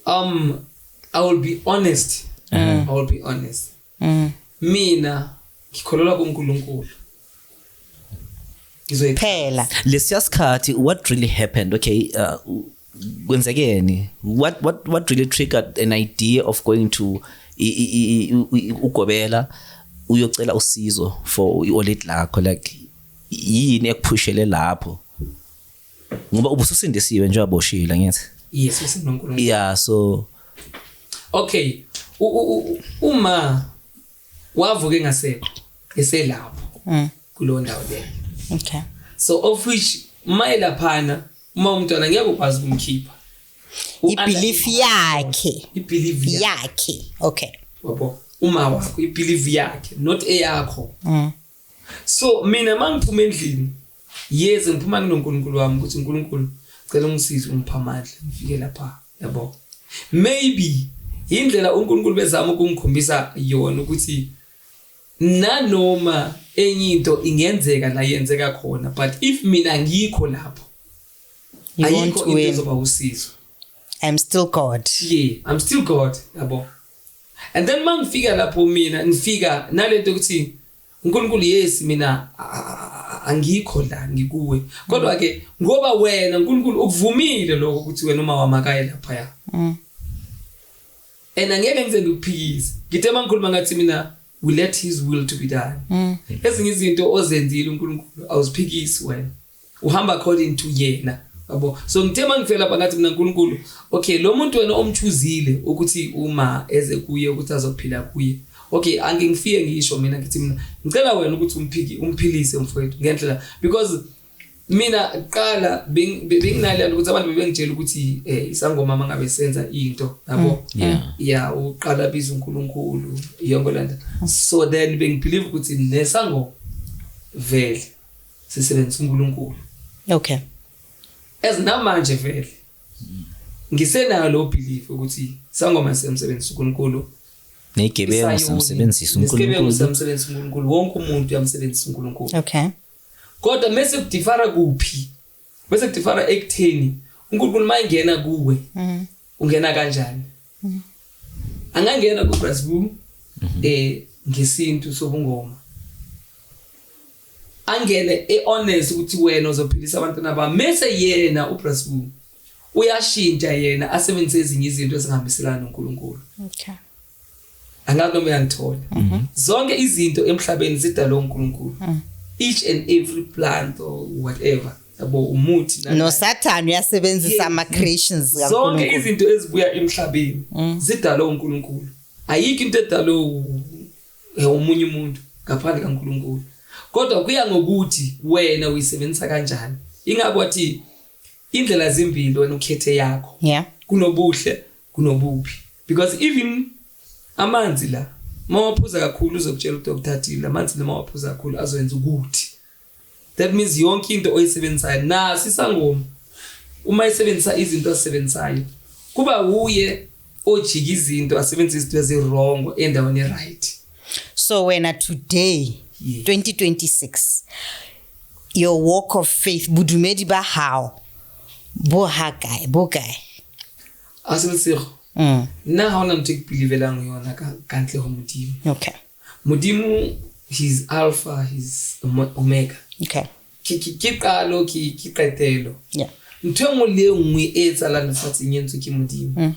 I will be honest. Mina ngikholelwa kuNkulunkulu. Phela. Lesiyasikhathi, what really happened? Okay, kwenzekeni? What really triggered an idea of going to uGobela uyocela usizo for i-wallet lakho? Like yini ekuphushele lapho? Ngoba ubususindisiwe nje waboshila ngithi. Yes, uSiNkulunkulu. Yeah, so okay. Uma wavuke ngasekho eselapho kulo ndawo le. Okay. So of which mayilaphana uma umntwana ngeke ukwazi ukumkhipha. I-belief yakhe. I-belief yakhe. Okay. Yabo, uma wakho i-belief yakhe not eyakho. So mina mangiphuma endlini, yes ngiphuma kuNkulunkulu wami ukuthi uNkulunkulu cela ungisize ungipha amandla ngifike lapha, yabo. Maybe indlela uNkulunkulu bezama ukungikhombisa yona ukuthi nanoma enye into ingenzeka la yenzeka khona, but if mina ngikho lapho ayikho into ezoba usizo. I'm still God. Yeah, I'm still God, yabo. And then mangifika lapho mina ngifika nalento ukuthi uNkulunkulu yes mina angikho la ngikuwe. Kodwa ke ngoba wena uNkulunkulu ukuvumile lokho ukuthi wena uma wamakaya lapha ya. And angeke ngize ngikuphikise. Ngithe mangikhuluma ngathi mina we let his will to be done. Ezinye izinto ozenzile uNkulunkulu awuziphikisi wena. Uhamba according to yena. Yabo. So ngithe mangifela lapha ngathi mina uNkulunkulu, okay lo muntu wena omchuzile ukuthi uma eze kuye ukuthi azophila kuye. Okay, angingifike ngisho mina ngithi mina ngicela wena ukuthi umphilise mfowethu ngendlela, because mina qala benginale ukuthi abantu bebengitshela ukuthi isangoma mangabe senza into, yabo. Yeah, uqala biza uNkulunkulu yonke lento. So then bengibelieve ukuthi nesangoma vele sisebenzisa uNkulunkulu. Okay. As namanje vele ngisenayo lo belief ukuthi sangoma semsebenzisa uNkulunkulu. Negebengu samsebenzisa uNkulunkulu. Wonke umuntu uyamsebenzisa uNkulunkulu. Okay. Kodwa mase kudifara kuphi? Mase kudifara ekutheni uNkulunkulu mayingena kuwe. Ungena kanjani? Angangena kuBrazil ngesintu sobungoma. Angene honest ukuthi wena uzophilisa abantwana bami. Mase yena uBrazil uyashintsha yena asebenzise ezinye izinto ezingahambiselana noNkulunkulu. Okay. Angabe ngithola. Zonke izinto emhlabeni zidalwe uNkulunkulu. Each and every plant or whatever, yabo umuthi no Satan uyasebenzisa ama creations kaNkulunkulu. Zonke izinto ezibuya emhlabeni zidalwe uNkulunkulu. Ayikho into edalwe umunye umuntu ngaphandle kaNkulunkulu. Kodwa kuya ngokuthi wena uyisebenzisa kanjani. Ingakho wathi indlela zimbili wena ukhethe yakho. Yeah. Kunobuhle kunobubi. Because even amanzi la mawaphuza kakhulu uzokutshela ukuthi okuthathile amanzi mawaphuza kakhulu azoyenza ukuthi. That means yonke into oyisebenzayo na sisangoma uma isebenzisa izinto asebenzayo kuba uye ojika izinto asebenzisa izinto ezirong endaweni right. So when today 2026 your walk of faith budumedi ba how bo guy asebenzisa na ha ona motho ke believe-lang yona ka ntle ho modimo. Okay. Modimo he's alpha, he's omega. Okay. Ke qalo ke qetelo. Yeah. Ntho engwe le engwe e etsalang lefatsheng e entswe ke modimo.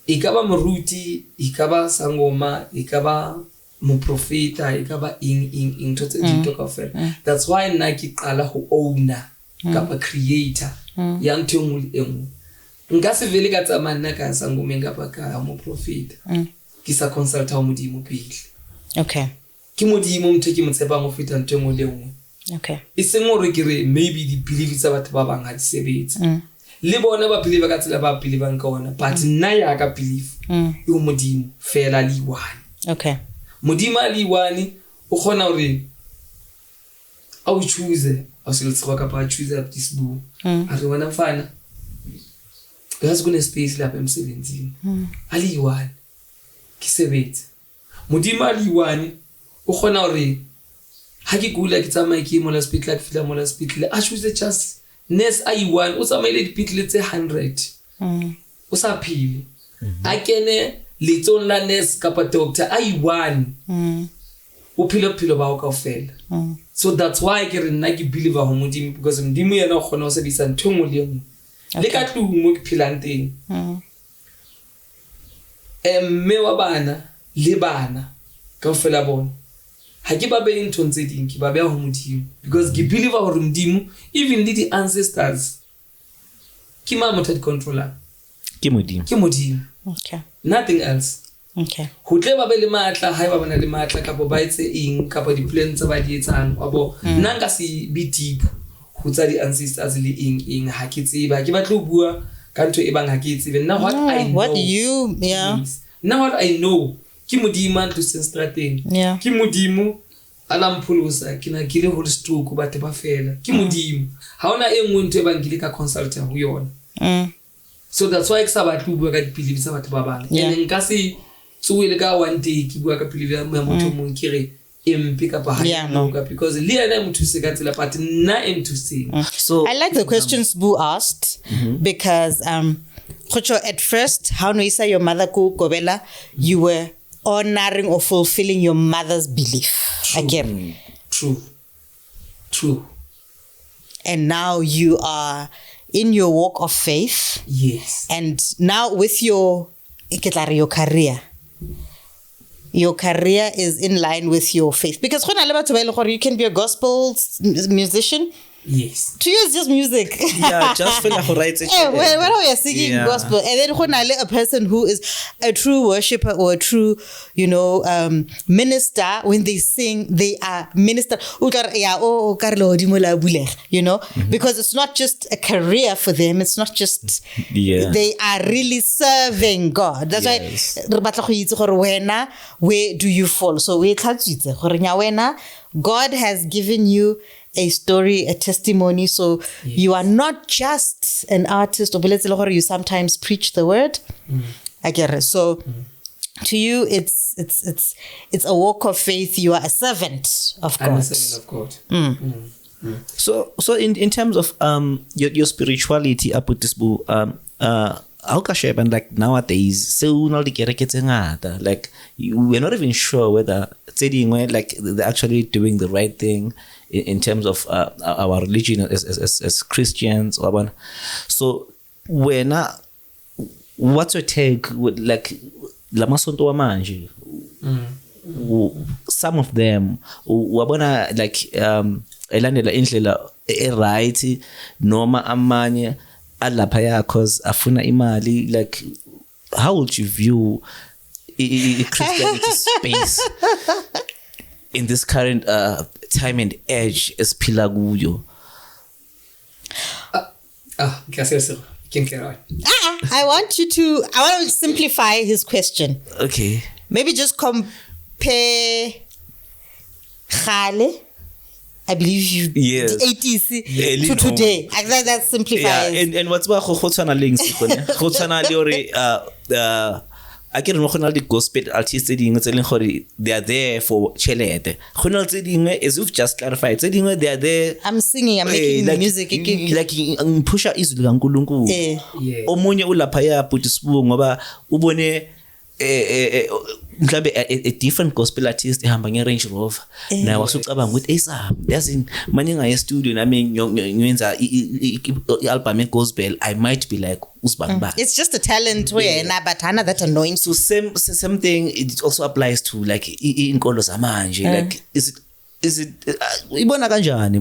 E ka ba moruti, e ka ba sangoma, e ka ba moprofeta, e ka ba ing ntho tse di kaofela. That's why nna ke qala ho owner kapa creator ya ntho engwe le engwe. Nka se vele ka tsamaya nna ka sangomeng kapa ka moprofeta. Ke sa consulta modimo pele. Okay. Ke modimo motho ke mo tshepang ho feta ntho engwe le engwe. Okay. Iseng hore ke re maybe di believe tsa batho ba bang ha di sebetse. Le bona ba believe ka tsela ba believe ka ona, but nna ya ka believe yo modimo fela le one. Okay. Modimo ali one o khona hore a o choose a se le tswa ka ba choose up this boo. A re wena mfana yazi kune space lapha emsebenzini. Ali one ke sebetse. Modimo ali one o khona hore ha ke kula ke tsamaya ke mo la hospital ke fila mo la hospital a choose just nurse I1 o tsamaile dipitlele tse 100 o sa phile a kene letsong la nurse kapa doctor I1 o philo ba o kaofela. So that's why ke re nna ke believe ho modimo because modimo yena o khona ho sebisa ntho engwe le engwe le ka tlung mo ke philang teng. Mme wa bana le bana kaofela bona ha ke ba be ntho tse ding ke ba be ho modimo because ke believe hore modimo even le di ancestors ke motho controller ke modimo. Okay. Nothing else. Okay. Ho tle ba be le matla ha ba bana le matla ka bo ba itse eng ka bo di plans tsa ba di etsang wa bo nna nka se be deep ho tsa di ancestors le eng ha ke tseba ke batla ho bua ka ntho e bang ha ke tsebe nna what I know. What you now what I know ke modimo to strateng. Yeah. Ke modimo ala mpholosa ke na ke le ho stroke batho ba fela ke modimo ha ona e nngwe ntwe bang ke le ka consult ho yona. So that's why ke sa batla ho bua ka dipilimi tsa batho ba bang ene nka se tsuwele ka one day ke bua ka pilimi ya motho mong ke re empi ka pa ha because le ena motho se ka tsela but nna to say. So I like the questions Boo asked because Khocho, at first how no isa your mother ko Kobela you were honoring or fulfilling your mother's belief. Again. True. And now you are in your walk of faith. Yes. And now with your career. Your career is in line with your faith. Because you can be a gospel musician. Yes. To you, it's just music. Yeah, just feel like writes it. When we are singing gospel, and then a person who is a true worshipper or a true, minister, when they sing, they are minister. You know, because it's not just a career for them. It's not just. Yeah. They are really serving God. That's why. Where do you fall? So God has given you a story, a testimony. So you are not just an artist, or you sometimes preach the word. I get it. So to you, it's a walk of faith. You are a servant of God. I'm a servant of God. So in terms of your spirituality, up with this book, how can like nowadays, so like we're not even sure whether like they're actually doing the right thing in terms of our religion as Christians. So what's your take with like Lamasonto wa manje? Some of them wabona like elandela indlela right noma amanye alaphaya cause afuna imali. Like how would you view Christianity space in this current time and age esiphila kuyo? I want to simplify his question. Okay. Maybe just compare khale, I believe Yes. the 80s to today. I think that simplifies. Yeah, and what's about go tshwana le eng sekone go tshwana le hore I can know the gospel artists tse dingwe tse leng gore they are there for chelete go na tse dingwe as you've just clarified tse dingwe they are there I'm singing, I'm making music. like ngipusha izwi likaNkulunkulu omunye ulapha ya but sibu ngoba ubone mhlabe a different gospel artist ehamba nge-Range Rover naye wasucabanga ukuthi yazi manje ngaye studio nami ngiyenza i-album e-gospel I might be like usibangba. It's just a talent way but hana that anointing. So same thing it also applies to like inkolo zamanje like is it ibona kanjani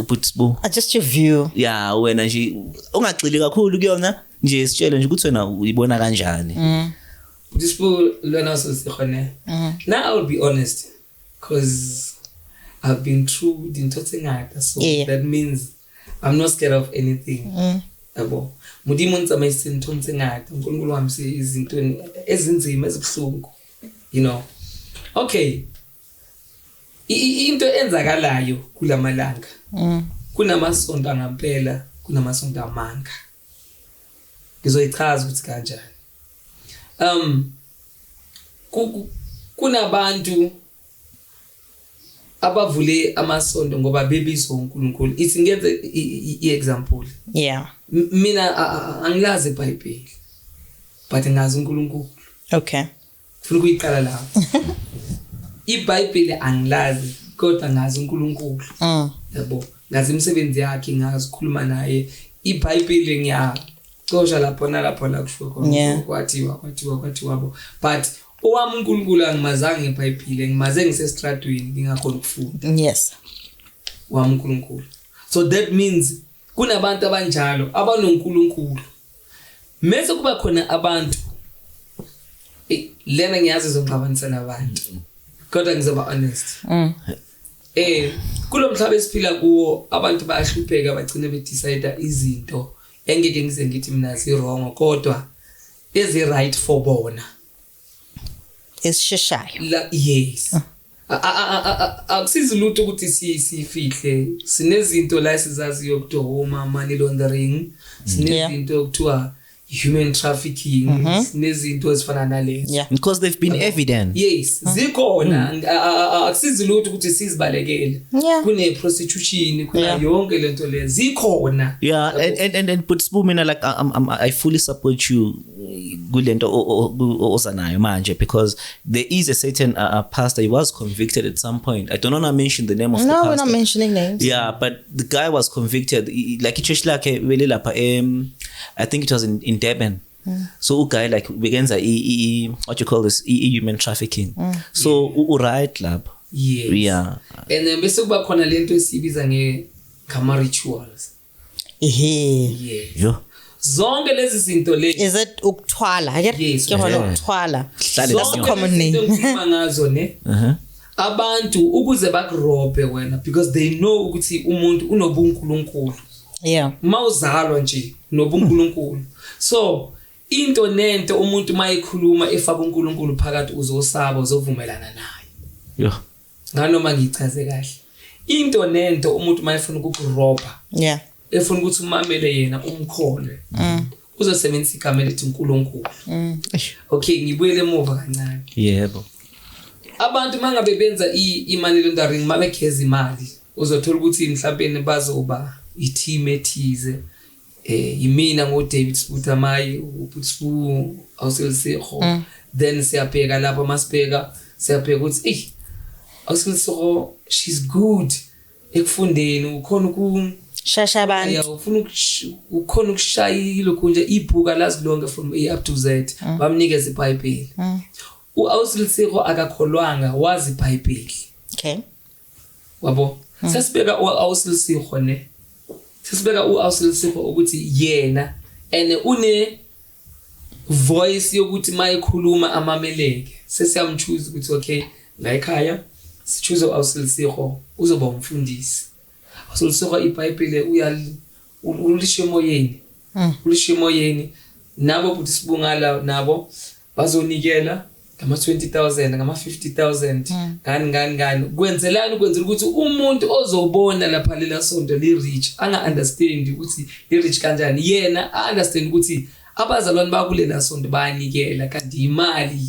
but just your view. Yeah, wena nje ungagxili kakhulu kuyona nje sitshele nje ukuthi wena uyibona kanjani. This people learn us now I'll be honest because I've been through the entire so that means I'm not scared of anything. Yabo mudimo ntsama isinto ntsengata uNkulunkulu wami se izinto ezinzima ezibuhlungu you know. Okay, into enzakalayo kulamalanga kunamasonto ngampela kunamasonto amanga ngizoyichaza ukuthi kanjani. Kunabantu abavule amasonto ngoba bebizwa uNkulunkulu. Ithi ngenze i-example. Yeah. Mina angilazi iBhayibheli but ngazi uNkulunkulu. Okay. Ufuna ukuyiqala lapho. iBhayibheli angilazi kodwa ngazi uNkulunkulu. Yabo. Ngazi imisebenzi yakhe, ngazi ukukhuluma naye. iBhayibheli ngiyacosha lapho nalapho la kusho khona kwathiwa bo. But owami uNkulunkulu angimazange eBhayibheli, ngimaze ngisestradweni ngingakhona ukufunda. Yes. Wami uNkulunkulu. So that means kunabantu abanjalo abanoNkulunkulu. Mase kuba khona abantu lena ngiyazi izongixabanisa nabantu. Kodwa ngizoba honest. Kulomhlaba esiphila kuwo abantu bayahlupheka bagcine bedecide izinto engeke ngize ngithi mina zirong kodwa ezi right for bona. Esisheshayo. Yes. Akusizi lutho ukuthi sifihle. Sinezinto la sizaziyo kuthiwa money laundering, sinezinto kuthiwa human trafficking, sinezinto ezifana nalezo. Because they've been evident. Yes, zikhona. Akusizi lutho ukuthi sizibalekele. Kune prostitution, kuna yonke lento le zikhona. Yeah, and but Spumina like I fully support you kulento ozanayo manje because there is a certain pastor. He was convicted at some point. I don't want to mention the name of the pastor. No, we're not mentioning names. Yeah, but the guy was convicted. Like church like I think it was in Durban. So a guy like begins what you call this human trafficking. So right lab. Yes. Yeah. And then bese kuba khona lento esibiza ngekama rituals. Yes. Yo. Zonke lezi zinto lezi is it ukuthwala? Yes. Ukuthwala. That's the common name. Ngazo ne. Abantu ukuze bakurobe wena because they know ukuthi umuntu unobuNkulunkulu. Yeah. Mawuzalwa nje nobuNkulunkulu. So into nento umuntu mayikhuluma efaka uNkulunkulu phakathi uzosaba uzovumelana naye. Yo. Nganoma ngichaze kahle. Into nento umuntu mayefuna ukukuroba. Yeah. Efuna ukuthi umamele yena umkhole. Uzosebenzisa igama elithi uNkulunkulu. Okay, ngibuyele emuva kancane. Yebo. Abantu mangabe benza i-money laundering mabegeza imali uzothola ukuthi mhlawumbe bazoba i-team ethize imina ngoDavid Sputamai uPuthu awuselisho then siyabheka lapha masibheka siyabheka ukuthi awuselisho she's good ekufundeni ukhona shasha abantu yeah ufuna ukhona ukushayila konje ibhuka lazilonke from A up to Z bamnikeza iBhayibheli uAwuselisho akakholwanga wazi iBhayibheli. Okay. Wabo sesibeka uAwuselisho ne sesibeka uAwuselisho ukuthi yena ene une voice yokuthi mayikhuluma amameleke sesiyamchoose ukuthi okay la ekhaya sichoose uAwuselisho uzoba umfundisi. UAwuselisho iBhayibheli ulisho emoyeni ulisho emoyeni nabo futhi sibungala nabo bazonikela ngama 20,000 ngama 50,000 ngani kwenzelani ukwenzela ukuthi umuntu ozobona lapha lela sonto li rich anga understand ukuthi li rich kanjani yena understand ukuthi abazalwane bakulela sonto bayanikela kanti imali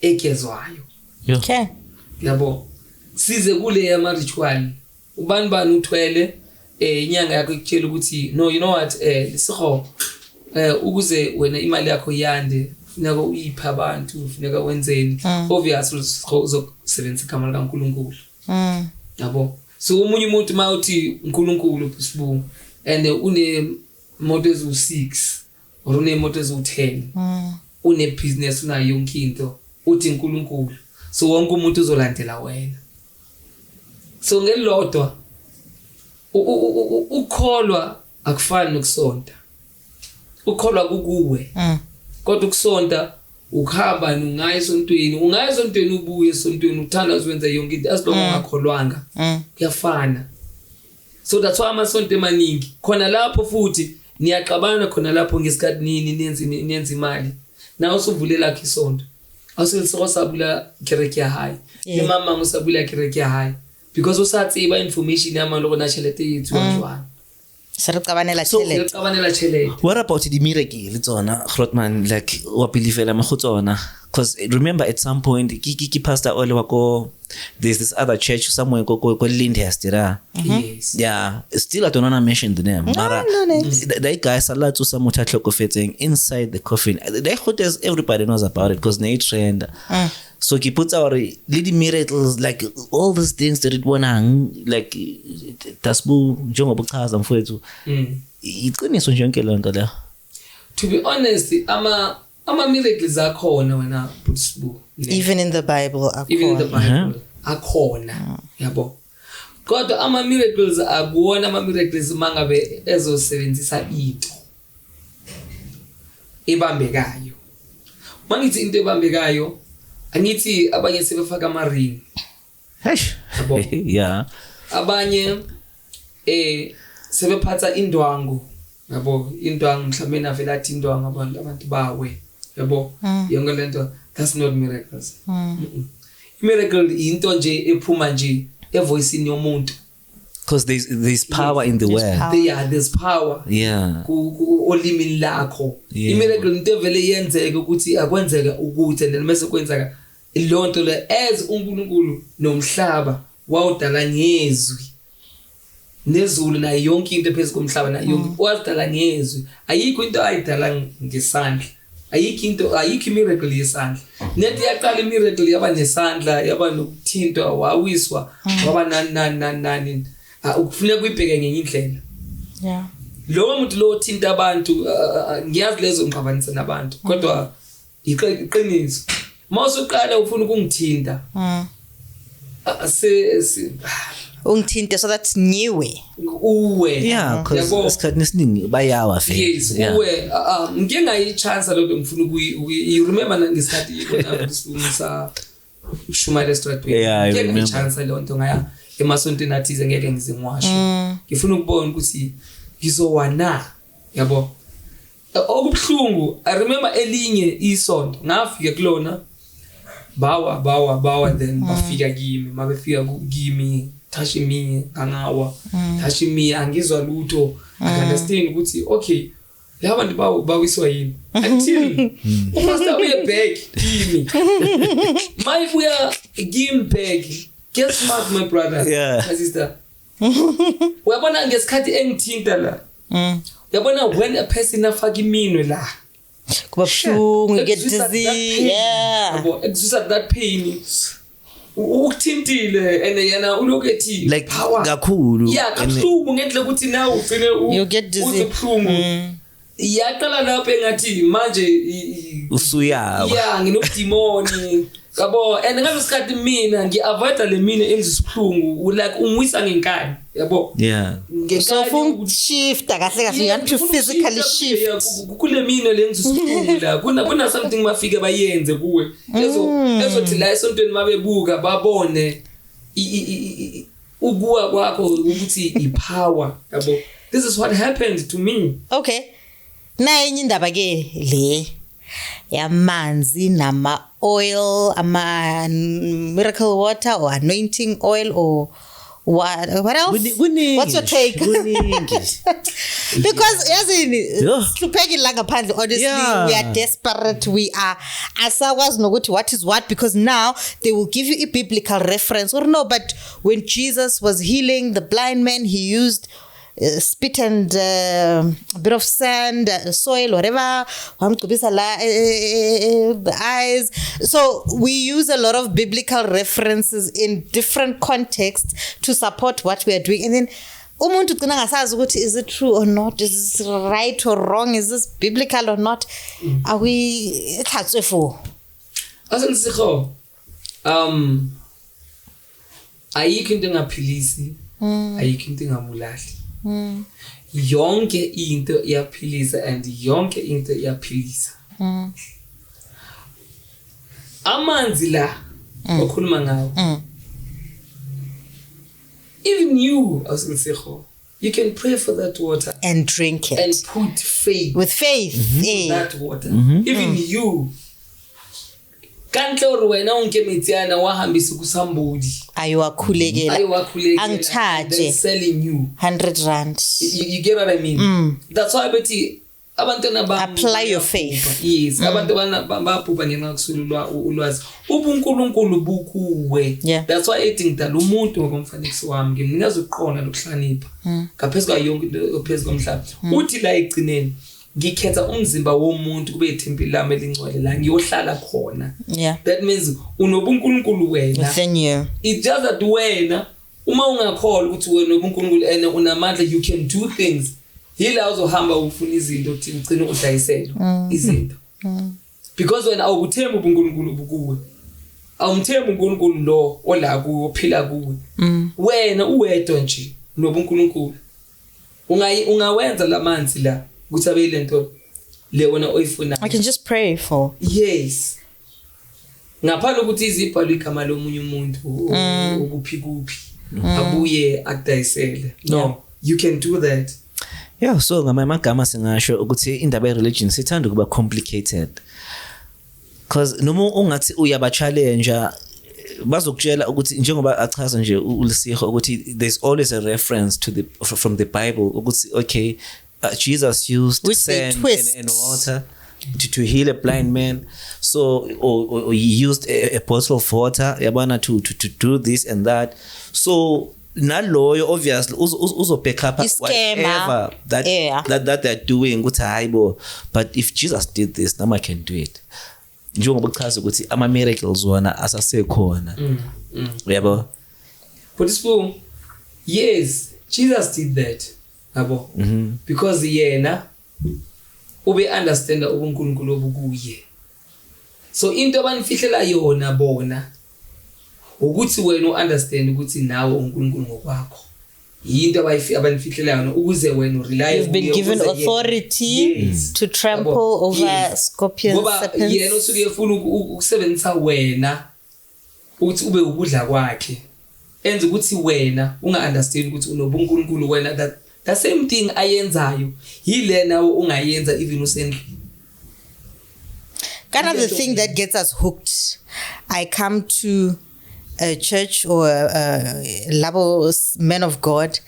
ekezwayo. Okay. Yabo size kule yama ritual ubani uthwele inyanga yakho ikutshela ukuthi no you know what lesiho ukuze wena imali yakho yande funeka uyipha abantu funeka wenzeni obviously uzosebenzisa igama likaNkulunkulu. Yabo so umunye umuntu mawuthi uNkulunkulu Sibu and une moto ezu6 or une moto ezu10 une business una yonke into uthi uNkulunkulu so wonke umuntu uzolandela wena. So ngelodwa ukholwa akufani nokusonta. Ukholwa kukuwe. Kodwa ukusonta ukuhamba ungaya esontweni ubuye esontweni uthanda ukwenza yonke into as long ungakholwanga. Kuyafana. So that's why amasonto emaningi khona lapho futhi niyaxabana khona lapho ngesikhathi nini nenza imali. Nawe usuvulela lakhe isonto. Awuselisosabula kereke ya high. Imama ngusabula kereke ya high. Because usatsiba information yama lokho na chelete yethu kanjwana. Sarqabanela chelete. What about the miracle tsona Grootman like wa believe la magotsona because remember at some point ki pastor ole wako there's this other church somewhere ko Lyndhurst ra. Yes. Yeah, still I don't wanna mention the name. No. That guy salatsu samutha hlokofetseng inside the coffin. They hotes everybody knows about it because they trend. So he puts our little miracles like all these things that it wanang like tasbu njengobuchaza mfowethu. Iqiniso nje lonto la. To be honest, ama miracles akhona wena Sibu. Even in the Bible akhona. Even in the Bible akhona. Yabo. Kodwa ama miracles akuwona ama miracles mangabe ezosebenzisa into ebambekayo. Mangithi into ebambekayo angithi abanye sebefaka ama ring. Yeah. Abanye sebephatha indwangu. Yabo indwangu mhlambe navela athi indwangu abantu bawe. Yabo yonke lento that's not miracles. Miracle into nje ephuma nje evoicing yomuntu. Because there's power in the word. There's power. Yeah. Ku olimini lakho. Miracle into vele yenzeka ukuthi akwenzeka ukuthi and mase kwenzeka ilonto le as uNkulunkulu nomhlaba wawudala ngezwi. Nezulu na yonke into phezulu komhlaba na yonke wadala ngezwi. Ayikho into ayidala ngesandla. Ayikho miracle yesandla. Nethi yaqala miracle yaba nesandla yaba nokuthintwa wawiswa waba nani ukufuneka kuyibheke ngenye indlela. Yeah. Lo muntu lo thinta abantu ngiyazi lezo ngqabanisa nabantu kodwa iqiniso. Mawusuqala ufuna ukungithinta. Ungithinte so that's newe. Uwe. Yeah, because esikhathini esiningi bayawa fe. Yes, uwe ngike ngayi chance lo ngifuna you remember ngesikhathi ikona sifundisa Shumale Strat. Yeah, I remember. Ngike chance lo nto ngaya emasontweni athize ngeke ngizingwashe. Ngifuna ukubona ukuthi ngizowana. Yabo. Okubhlungu I remember elinye isonto ngafika kulona bawa then bafika kimi mabefika kimi tashi mi angawa tashi mi angizwa lutho I understand ukuthi okay laba abantu bawiswa yini until umaster uye back kimi mayibuya game back get smart my brother. Yeah. My sister uyabona ngesikhathi engithinta la uyabona when a person afaka iminwe la kuba buhlungu get dizzy. Yeah. Exusa that pain ukuthintile and yena ulokethi Like power kakhulu. Yeah, kabuhlungu ngendlela ukuthi na ugcine You get dizzy. ubuhlungu. Iyaqala lapho engathi manje Usuyawa. yeah nginobudimoni yabo and ngalesikhathi mina ngiavoida le mina engizisiphungu like ungwisa ngenkani yabo. Yeah. So fun shift kahle you have to physically shift. Kule mina lengizisiphungu la kuna something mafike bayenze kuwe ezothi la esontweni mabebuka babone ukuwa kwakho ukuthi ipower yabo. This is what happened to me. Okay. Na enye indaba ke le. yamanzi nama oil, ama miracle water or anointing oil or what else? What's your take? Because honestly, we are desperate. We are asakwazi nokuthi what is what, because now they will give you a biblical reference or no. But when Jesus was healing the blind man, he used spit and a bit of sand, soil, whatever, the eyes. So we use a lot of biblical references in different contexts to support what we are doing. And then umuntu ugcina ngasazi ukuthi is it true or not, is this right or wrong, is this biblical or not? Are we thatswe for asensikho ayikho into engaphilisi, ayikho into engabulali. Yonke into iyaphilisa and yonke into iyaphilisa. Amanzi la okhuluma ngawo, even you you can pray for that water and drink it and put faith with faith in that water. Even you kantle uri wena unke metiana wahambisa kusambodi ayiwakhulekela angicharge selling you 100 rand. You get what I mean? That's why bethi abantwana apply your faith. Yes, abantu babhubha ngenxa yokusulwa ulwazi ubuNkulunkulu bukuwe. That's why ethi ngidala umuntu ngokomfanekiso wami ngimnika uqonda nokuhlanipha ngaphezulu yonke into phezulu komhlaba. Uthi la egcineni ngikhetha umzimba womuntu kube ithempeli lami elingcwele la ngiyohlala khona. That means unobuNkulunkulu wena within you. It just that wena uma ungakholwa ukuthi wena unobuNkulunkulu and unamandla, you can do things. Yila uzohamba ufuna izinto uthi ugcine udayisela izinto. Because when awuthemba ubuNkulunkulu bukuwe, awumthemba uNkulunkulu lo ola kuwe ophila kuwe, wena uwedwa nje nobuNkulunkulu ungawenza lamanzi la ukuthi abe lento le wena oyifuna. I can just pray for. Yes. Ngaphandle ukuthi izibhalo igama lomunye umuntu ukuphi kuphi abuye akudayisele. No, you can do that. Yeah, so ngamagama singasho ukuthi indaba ye-religion sithanda ukuba complicated. Because noma ungathi uyaba-challenge bazokutshela ukuthi njengoba achaza nje uLisiho ukuthi there's always a reference to from the Bible ukuthi okay, Jesus used sand and water to heal a blind man. So or he used a bottle of water yabana to do this and that. So naloyo obviously uzo back up whatever that they're doing ukuthi hayibo, but if Jesus did this, now I can do it. Njengoba uchaza ukuthi ama miracles wona asasekhona. Yabo. But this boom, yes, Jesus did that. Yabo. Because yena ube understand ubuNkulunkulu obukuye. So into abanifihlela yona bona ukuthi wena understand ukuthi nawe uNkulunkulu ngokwakho. Yinto abanifihlela yona ukuze wena urely. You've been given authority to trample over scorpions, serpents. Yena usuke efuna ukusebenzisa wena ukuthi ube ukudla kwakhe. Enza ukuthi wena unga understand ukuthi unobuNkulunkulu wena that the same thing ayenzayo yile nawe ungayenza even usendle. Kind of the thing that gets us hooked. I come to a church or a labo man of God,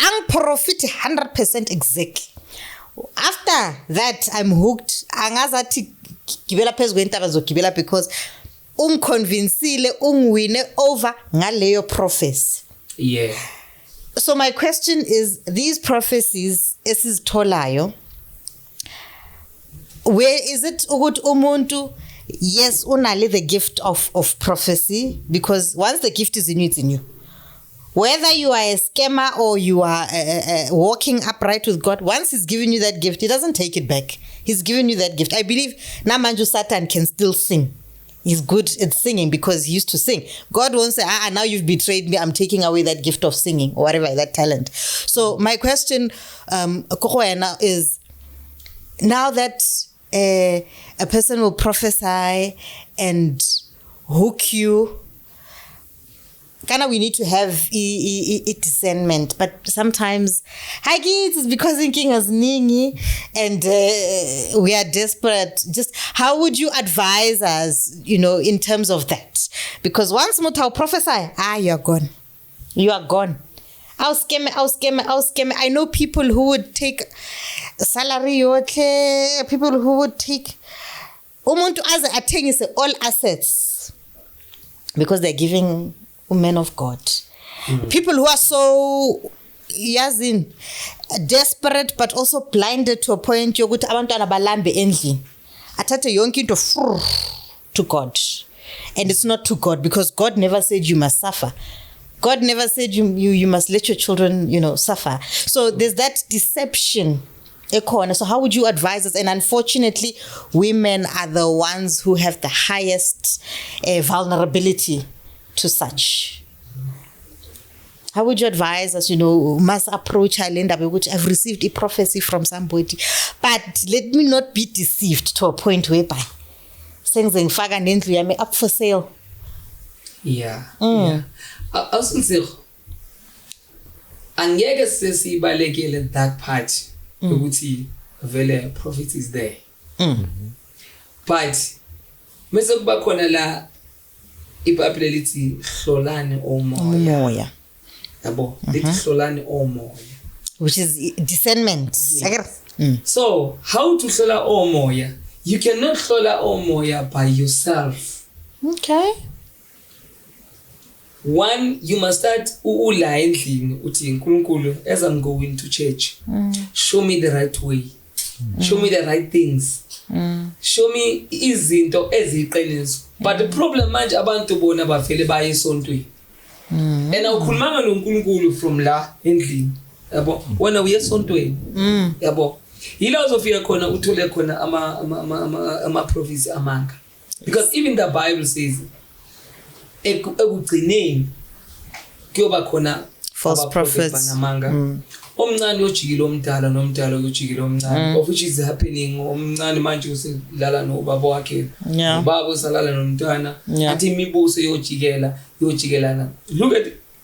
ang profit 100% exactly. After that, I'm hooked. Angazathi gibela phezulu kwentaba zogibela because unconvincile ungwine over ngaleyo prophecy. Yeah. So my question is, these prophecies esizitholayo, where is it ukuthi umuntu yes unale the gift of prophecy, because once the gift is in you, it's in you. Whether you are a scammer or you are walking upright with God, once he's given you that gift, he doesn't take it back. He's given you that gift. I believe Namanju Satan can still sing. He's good at singing because he used to sing. God won't say, now you've betrayed me, I'm taking away that gift of singing or whatever, that talent. So my question, is now that a person will prophesy and hook you, Kana we need to have discernment, but sometimes it's because thinking is ningi and we are desperate. Just how would you advise us, in terms of that? Because once Muta prophesy, you're gone. You are gone. I'll scam. I know people who would take salary, people who would take umuntu as athengise all assets because they're giving men of God. People who are so desperate but also blinded to a point yokuthi abantwana balambe endlini athathe yonke into to God, and it's not to God because God never said you must suffer. God never said you must let your children suffer. So there's that deception. So how would you advise us? And unfortunately, women are the ones who have the highest vulnerability to such. How would you advise us, must approach Linda, which I've received a prophecy from somebody, but let me not be deceived to a point whereby things up for sale. Yeah. Awusinsiko. Angeke sesibalekele that part ukuthi vele profit is there. But mase kuba khona la iBhayibheli lithi hlolani omoya. Yabo, lithi hlolani omoya. Which is discernment. Yes. So, how to hlola omoya? You cannot hlola omoya by yourself. Okay. One, you must start ula endlini uthi uNkulunkulu, as I'm going to church, show me the right way. Show me the right things. Show me izinto eziqiniso. But the problem manje abantu bona bavele baye esontweni. And awukhulumanga noNkulunkulu from la endlini. Yabo, wena uye esontweni. Yabo. Yila uzofika khona uthole khona ama prophecies amanga. Because even the Bible says ekugcineni kuyoba khona false prophets banamanga. Omncane ojikile omdala nomdala ojikile omncane, of which is happening. Omncane manje uselala nobaba wakhe, ubaba usalala nomntwana, athi imibuso yojikelana.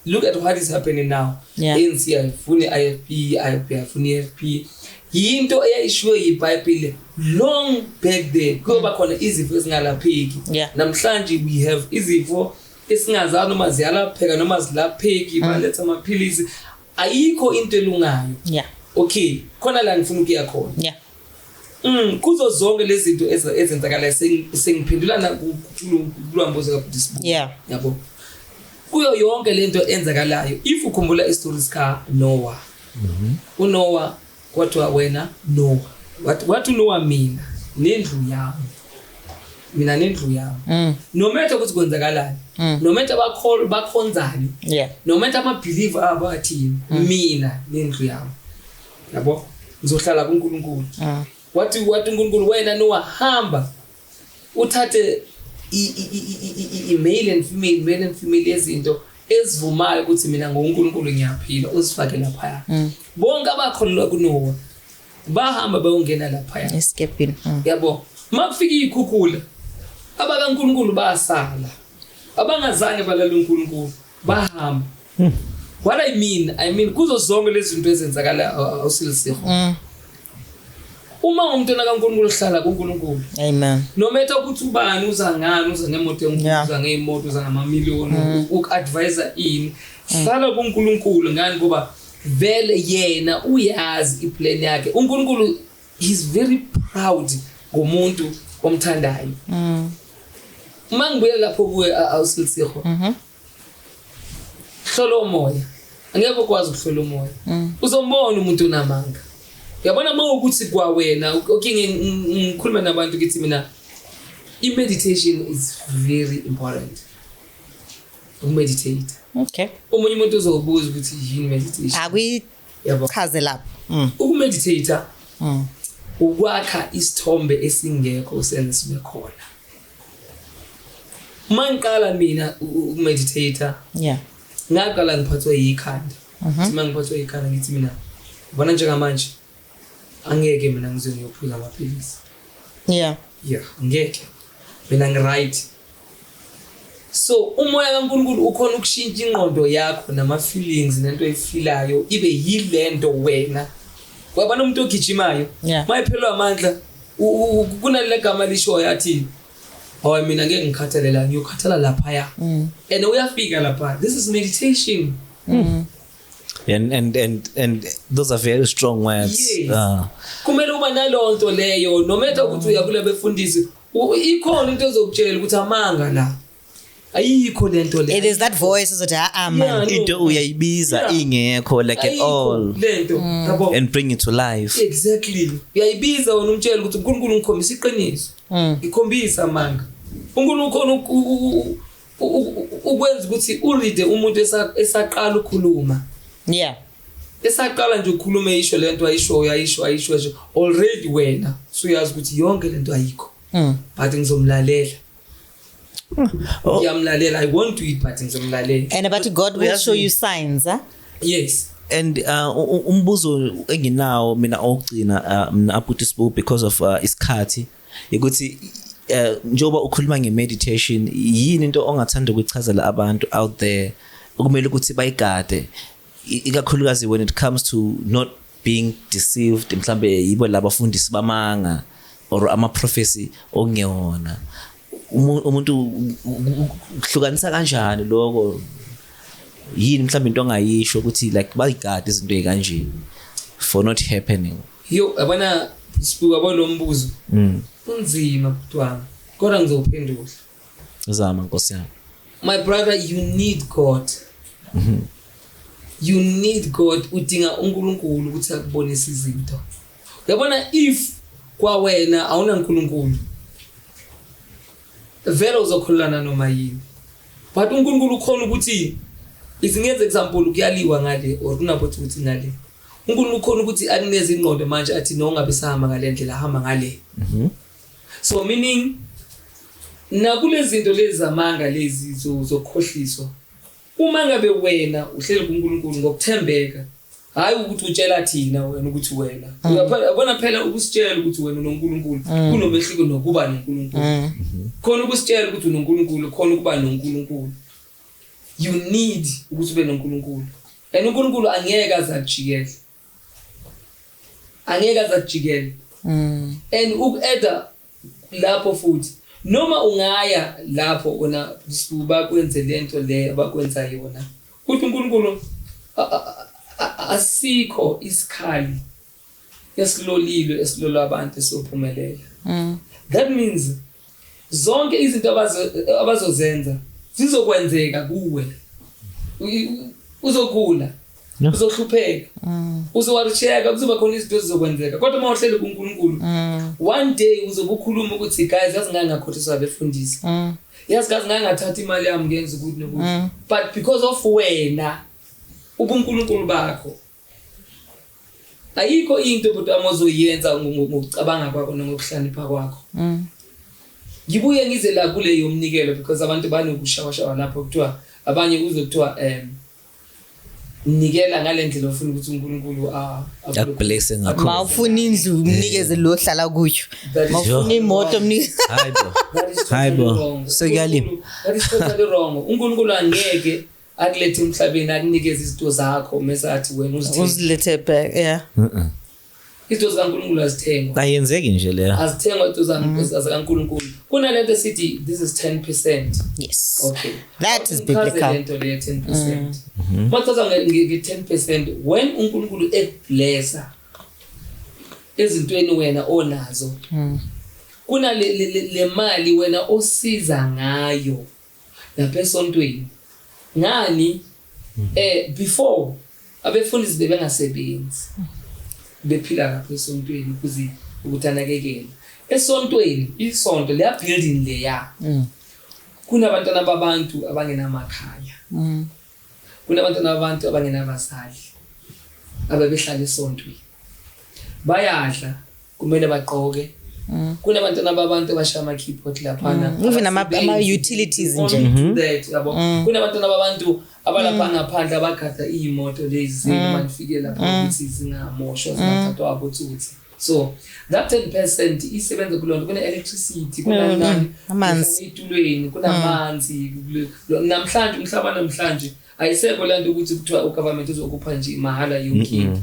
Look at what is happening now. ANC ayifuni IFP, IFP ayifuni IFP. Yinto eyayishiwe yiBhayibheli long back there. Kuba khona izifo ezingalapheki. Namhlanje we have izifo esingazazi noma ziyalapheka noma zilapheki, baletha amaphilisi. Ayikho into elungayo. Okay, khona la ngifuna ukuya khona. Kuzo zonke lezi zinto ezenzakala sengiphendulana kulwambozo kaBuddhism. Yabo. Kuyo yonke lento enzakalayo, if ukhumbula istories ka Noah. uNoah kwathiwa wena Noah. Wathi Noah mina nendlu yami. Mina nendlu yami. No matter ukuthi kwenzakalani. No matter bakhonzani. No matter ama-believer abathini. Mina nendlu yami. Yabo? Ngizohlala kuNkulunkulu. Wathi uNkulunkulu wena Noah hamba uthathe male and female ezinto ezivumayo ukuthi mina ngoNkulunkulu ngiyaphila uzifake lapha. Bonke abakholwa kuNoah bahamba bayongena lapha. Escaping. Yabo? Makufika ikhukhula abakaNkulunkulu basala. Abangazange balala uNkulunkulu bahamba. What I mean kuzo zonke lezi zinto ezenzakala awusilisiko. Uma umuntu kaNkulunkulu uhlala kuNkulunkulu. Amen. No matter ukuthi ubani uza ngani, uza ngemoto enkulu, uza ngeimoto, uza ngama-million, uk-advisor ini, hlala kuNkulunkulu ngani ngoba vele yena uyazi iplan yakhe. uNkulunkulu he's very proud ngomuntu omthandayo. Uma ngibuye lapho kuwe awusilisiko. Hlola umoya. Angeke ukwazi ukuhlola umoya. Uzombona umuntu onamanga. Yabona mawukuthi kwa wena okay ngikhuluma nabantu ngithi mina meditation is very important. Meditate. Okay. Omunye umuntu uzobuza ukuthi yini meditation. Akuchaze lapho. Ukumeditate ukwakha isithombe esingekho usenze sibe khona. Mangiqala mina ukumeditate. Ngaqala ngiphathwa yikhanda. Uma ngiphathwa yikhanda ngithi mina bona njengamanje angeke mina ngize ngiyophuza amaphilisi. Ngeke. Mina ngiright. So umoya kaNkulunkulu ukhona ukushintsha ingqondo yakho nama feelings nento efilayo ibe yilento wena. Wabona umuntu ogijimayo mayiphelwa amandla kunale gama lisho yathi hayi mina ngeke ngikhathalela ngiyokhathala lapha ya. And uyafika lapha. This is meditation. And those are very strong words. Yes. Kumele uba nalonto leyo no matter ukuthi uyakula befundisi ikhona into ezokutshela ukuthi amanga la. Ayikho lento le. It is that voice that into uyayibiza ingekho like at all lento and bring it to life. Exactly. Uyayibiza wona umtshela ukuthi uNkulunkulu ngikhombisa iqiniso. Ngikhombisa amanga. uNkulunkulu ukhona ukwenza ukuthi uride umuntu esaqala ukukhuluma. Esaqala nje ukukhuluma isho lento ayisho already wena so uyazi ukuthi yonke lento ayikho. But ngizomlalela. I want to eat but ngizomlalela. And about God will show you signs, huh? Yes. And umbuzo enginawo mina ogcina mina aput isibuko because of isikhathi ukuthi njoba ukhuluma ngemeditation yini into ongathanda ukuchazela abantu out there ukumele ukuthi bayigade ikakhulukazi when it comes to not being deceived mhlambe yibo labafundisi bamanga or ama prophecy ongewona umuntu uhlukanisa kanjani lokho yini mhlambe into ongayisho ukuthi like bayigade izinto ekanje for not happening abana sibuka lo mbuzo unzima kuthiwa kodwa ngizophendula zama Nkosi yami. My brother, you need God. You need God. Udinga uNkulunkulu ukuthi akubonise izinto. Uyabona if kwa wena awuna uNkulunkulu vele uzokhulana noma yini. But uNkulunkulu ukhona ukuthi izingenze example kuyaliwa ngale or kunabothi ukuthi ngale. uNkulunkulu ukhona ukuthi akuneze ingqondo manje athi nongabe sahamba ngale ndlela hamba ngale. So meaning nakulezi zinto lezi zamanga lezi zokhohliswa uma ngabe wena uhleli kuNkulunkulu ngokuthembeka hayi ukuthi utshela thina wena ukuthi wena uyabona phela ukusitshela ukuthi wena uNkulunkulu kunomehliko nokuba noNkulunkulu khona ukusitshela ukuthi uNkulunkulu khona ukuba noNkulunkulu you need ukuthi ube noNkulunkulu and uNkulunkulu angeke azakujikela and ukueda lapho futhi noma ungaya lapho ona sibuba kwenze lento le abakwenza yona ukuthi uNkulunkulu asikho isikhali esilolilo esilola abantu esophumelela. That means zonke izinto abazozenza zizokwenzeka kuwe uzogula uzohlupheka uzowarisheka kuzoba khona izinto ezizokwenzeka kodwa mawuhlele kuNkulunkulu one day uzobukhuluma ukuthi guys yazi ngangakhothisa abefundisi yazi guys ngangathatha imali yami ngenza ukuthi nokuthi but because of wena ubuNkulunkulu bakho ayikho into kodwa amozoyenza ngokucabanga kwakho ngokuhlanipha kwakho. Ngibuye ngize la kule yomnikelo because abantu banokushawashawa lapho kuthiwa abanye uzokuthiwa nikela ngale ndlela ofuna ukuthi uNkulunkulu akublesse ngakho mawufuna indlu umnikeze lo hlala kuyo mawufuna imoto umnikeze hayibo sekuyalima that is totally wrong. uNkulunkulu angeke akulethe emhlabeni akunikeze izinto zakho mesathi wena uzilethe back izinto zikaNkulunkulu azithengwa ayenzeki nje leyo azithengwa izinto zikaNkulunkulu kunalento sithi this is 10%. Yes, okay, that is biblical. Lento le 10%. Mathatha nge10% when uNkulunkulu eblessa ezintweni wena onazo kuna le mali wena osiza ngayo lapha esontweni ngani before abefundisi bebengasebenzi bephila lapha esontweni ukuthi anakekele esontweni isonto leya building leya kunabantwana babantu abangenamakhaya kunabantwana babantu abangenabazali ababehlala esontweni bayadla kumele baqoke kunabantwana babantu abashaya ama keyboard laphana even ama utilities nje kunabantwana babantu abalapha ngaphandle abagada imoto lezi manifike lapha ukuthi zingamoshwa zingathathwa abothuthi So that 10% isebenza kulona kune-electricity kunani amanzi ey'tulweni kunamanzi namhlanje umhlaba namhlanje ayisekho le nto ukuthi kuthiwa ugovernment uzokupha nje mahala yonke into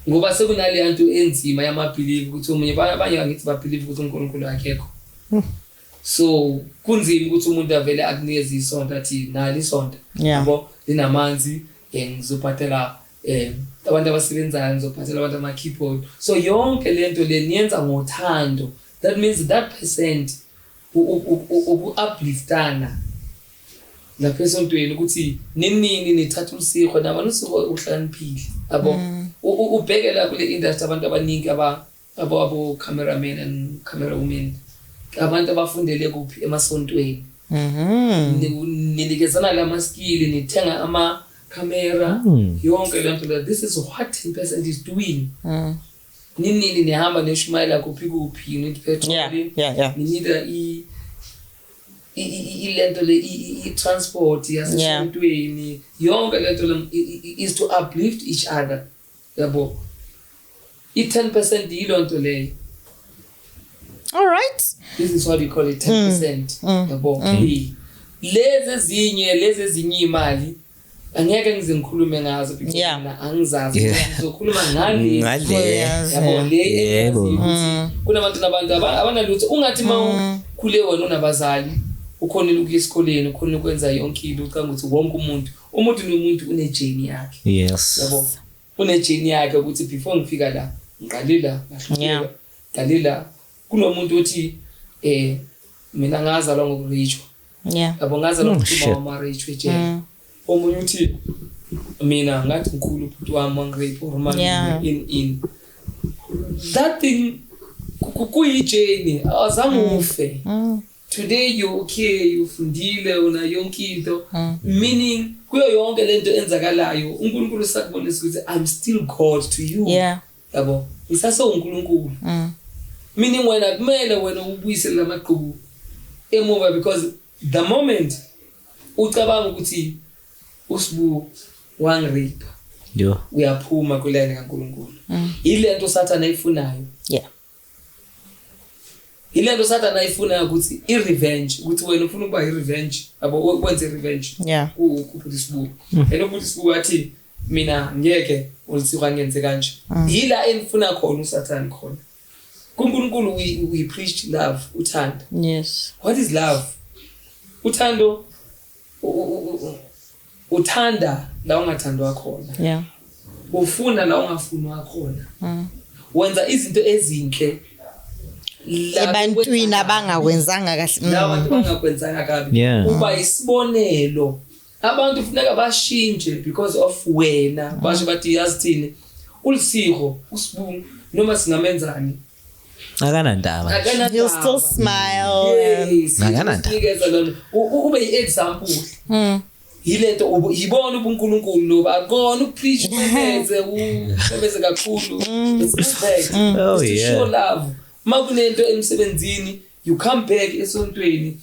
ngoba sekunale nto enzima yamabhilivi ukuthi omunye abanye angithi babhilive ukuthi uNkulunkulu akekho so kunzima ukuthi umuntu avele akunikeze isonto athi nali isonto yabo linamanzi ngizophathela abantu abasebenzayo ngizophathela abantu ama-keyboard so yonke lento le niyenza ngothando that means that percent uku-upliftana lapha esontweni ukuthi nini nithatha usiho nabantu usiho uhlaniphile yabo ubheke la kule industry abantu abaningi abo-cameramen and camera women abantu abafundele kuphi emasontweni ninikezana lama-skill nithenga ama-camera yonke lento la this is what 10% is doing nini nihamba neshumayela kuphi nitpetroli ninida ilento le i-transport yasesontweni yonke lento la is to uplift each other yabo i-10% yilo nto leyo. All right. This is what we call it 10%. Yabo. Lezi ezinye imali angeke ngize ngikhulume ngazo because mina angizazi ngizokhuluma ngale yabo le kunabantu abanalutho ungathi mawukhule wena unabazali ukhonile ukuya esikoleni ukhonile ukwenza yonke into ucanga ukuthi wonke umuntu nomuntu une journey yakhe yabo une journey yakhe ukuthi before ngifika la ngiqalela ngahluleka kunomuntu othi mina ngazalwa ngokurechwa yabo ngazalwa ngokuba wamarechwa eje omunye uthi mina ngathi ngikhulu ubhuti wami wangirape or manje in that thing kuyijeni azange ufe today you okay ufundile una yonke into meaning kuyo yonke lento enzakalayo uNkulunkulu sakubonisa ukuthi I'm still God to you yabo isaso uNkulunkulu meaning wena kumele wena ubuyise lamaqhubu emuva because the moment ucabanga ukuthi usibu wangirape uyaphuma kulene kaNkulunkulu ile nto sathana ifunayo ile nto sathana ifunayo ukuthi i-revenge ukuthi wena ufuna ukuba i-revenge abo wenze i-revenge ukuphuza isibu elokuphuza isibu athi mina ngeke ulisiwa ngenze kanje yila enifuna khona usathana khona kuNkulunkulu we preach love uthando what is love uthando uthanda la ungathandwa khona ufuna la ungafunwa khona wenza izinto ezinhle ebantwini abangakwenzanga kahle abantu abangakwenzanga kabi uba isibonelo abantu kufuneka bashintshe because of wena basho bathi yazithini ulisiho usibungu noma singamenzani akanandaba you'll still smile akanandaba ube i-example yilento uyibona ubuNkulunkulu lo akona ukupreach meze usebenze kakhulu respect to show love makunento emsebenzini you come back esontweni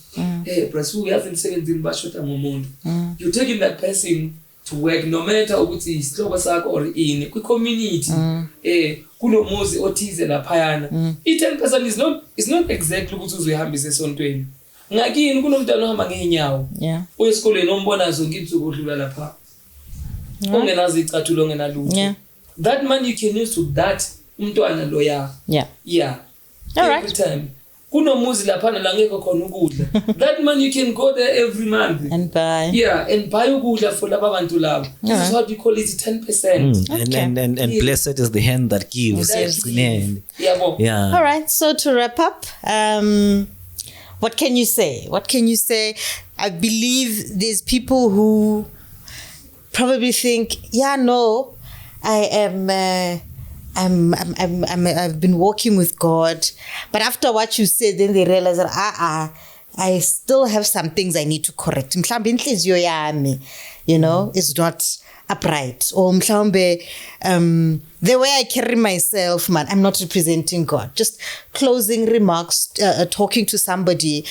brasu uyazi emsebenzini bashoda ngomuntu you taking that person to work no matter ukuthi isihlobo sakho or ini ku community kunomuzi othize laphayana i-10% is not exactly ukuthi uzoyihambisa esontweni ngakini kunomntana ohamba ngeenyawo uyesikoleni ombona zonke izinsuku odlula lapha ongenazi icathulo ongenalutho that man you can use to that umntwana lo all right every time kunomuzi lapha la ngeke khona ukudla that man you can go there every month and buy and buy ukudla for laba bantu labo this is what we call it 10% and blessed is the hand that gives all right so to wrap up what can you say I believe there's people who probably think I've been walking with God, but after what you said, then they realize that I still have some things I need to correct. Mhlambe inhliziyo yami, is not upright. Or mhlambe the way I carry myself, man, I'm not representing God. Just closing remarks, talking to somebody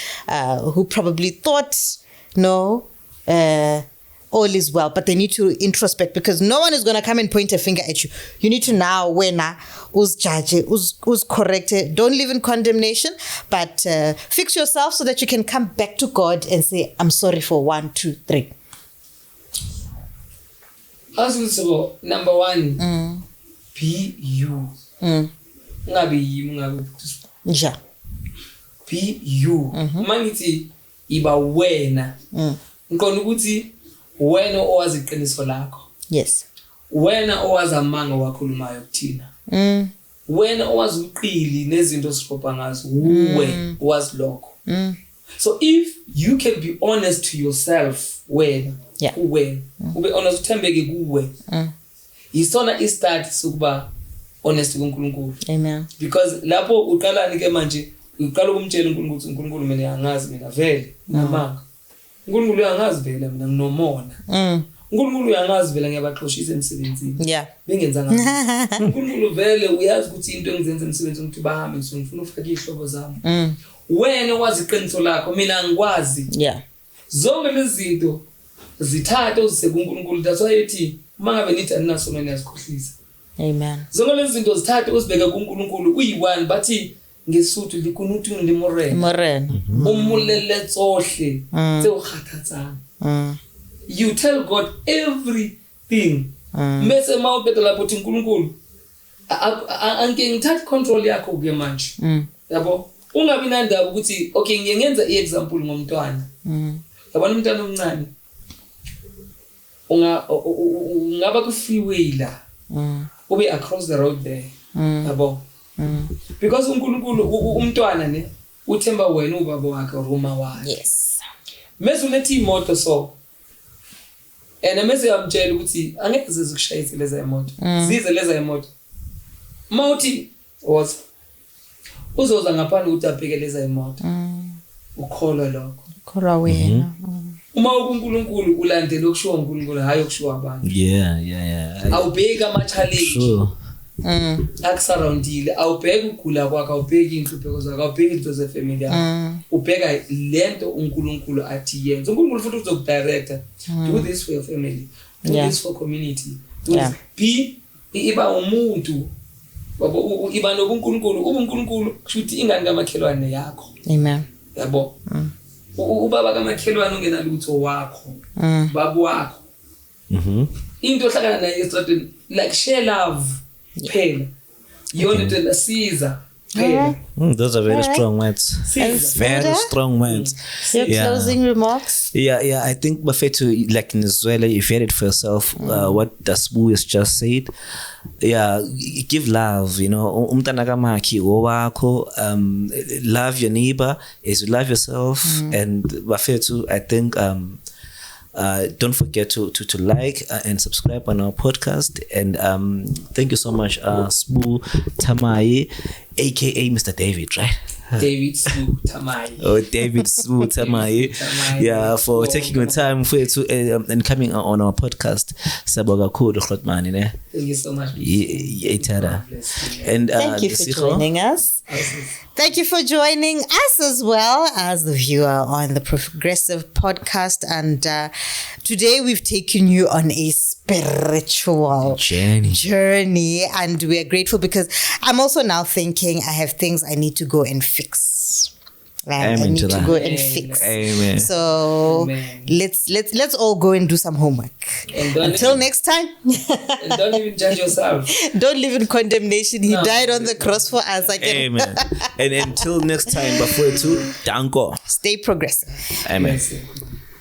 who probably thought, all is well, but they need to introspect because no one is going to come and point a finger at you. You need to now, when who's judge, who's corrected. Don't live in condemnation, but fix yourself so that you can come back to God and say, I'm sorry for 1, 2, 3. Also, number 1, be you. Ngabe yimi ngabe Ja. Be you. Mangithi iba wena. Ngikona ukuthi wena owazi iqiniso lakho. Yes. Wena owazi amanga wakhulumayo kuthina. Wena owazi uqili nezinto osiphopa ngazo uwe owazi lokho. So if you can be honest to yourself wena kuwe ube honest uthembeke kuwe. Isona istart sokuba honest kuNkulunkulu. Amen. Because lapho uqala nike manje uqala ukumtshela uNkulunkulu ukuthi uNkulunkulu mina angazi mina vele ngamanga. uNkulunkulu uyangazi vele mina nginomona. uNkulunkulu uyangazi vele ngiyabaxoshisa emsebenzini. Yeah. Bengenza ngani. uNkulunkulu vele uyazi ukuthi into engizenza emsebenzini ukuthi bahambe ngifuna ufake ihlobo zami. Wena wazi iqiniso lakho mina ngikwazi. Yeah. Zonke lezi zinto zithatha uzise kuNkulunkulu. That's why ethi uma ngabe nithi aninaso niyazikhohlisa. Amen. Zonke lezi zinto zithatha uzibeka kuNkulunkulu uyi1 bathi ngesuthu likunutu limorena. Morena. Umulele tsohle tse o kgathatsang. You tell God everything. Mase ma ubetela bothi uNkulunkulu anke ngithatha control yakho ke manje. Yabo ungabi nandaba ukuthi okay ngiyenza iexample ngomntwana. Yabona umntwana omncane ungaba ku freeway la. Ube across the road there. Yabo because uNkulunkulu umntwana ne uthemba wena ubaba wakhe Roma wakhe. Yes. Mase ulethi imoto so mase yamtshela ukuthi angeke zikushayise leza imoto. Zize leza imoto. Mawuthi was uzoza ngaphandle ukuthi abheke leza imoto. Ukholwa lokho. Ukholwa wena. Uma uNkulunkulu ulandela okushiwo uNkulunkulu hayi okushiwo abantu. Yeah. Awubheka ama challenge. Sure. Akusurroundile awubheka ukugula kwakho awubheki inhlupheko zakho awubheki into zefamily yakho ubheka lento uNkulunkulu athi yenza uNkulunkulu futhi uzokudirecta do this for your family do this for community do this be iba umuntu babo iba nobuNkulunkulu ubuNkulunkulu kushuthi ingane kamakhelwane yakho. Amen. Yabo ubaba kamakhelwane ungenalutho wakho babu wakho into ohlakana naye estradini like share love. Pain. You want to Caesar. Pain. Those are very strong words. Very strong words. Your closing remarks? Yeah. I think Bafetu, like in Venezuela, you've heard it for yourself. What Dasbu has just said. Yeah, give love. You know, umtanagamaki owako. Love your neighbor as you love yourself. And Bafetu, I think. Don't forget to like and subscribe on our podcast. And thank you so much, Sbu Tamai, aka Mr. David, right? David Sbu Tamai. Oh, David Sbu Tamai. Yeah, for taking the time for to and coming on our podcast. Saboga Kudo Khotmani, ne? Thank you so much. And thank you for joining us. Thank you for joining us as well as the viewer on the Progressive Podcast. And today we've taken you on a spiritual journey. And we are grateful because I'm also now thinking I have things I need to go and fix. I need to go and fix. Amen. So let's all go and do some homework. Until next time. And don't even judge yourself. Don't live in condemnation. He died on the cross for us. Amen. And until next time, before to danko. Stay progressive. Amen. Yes.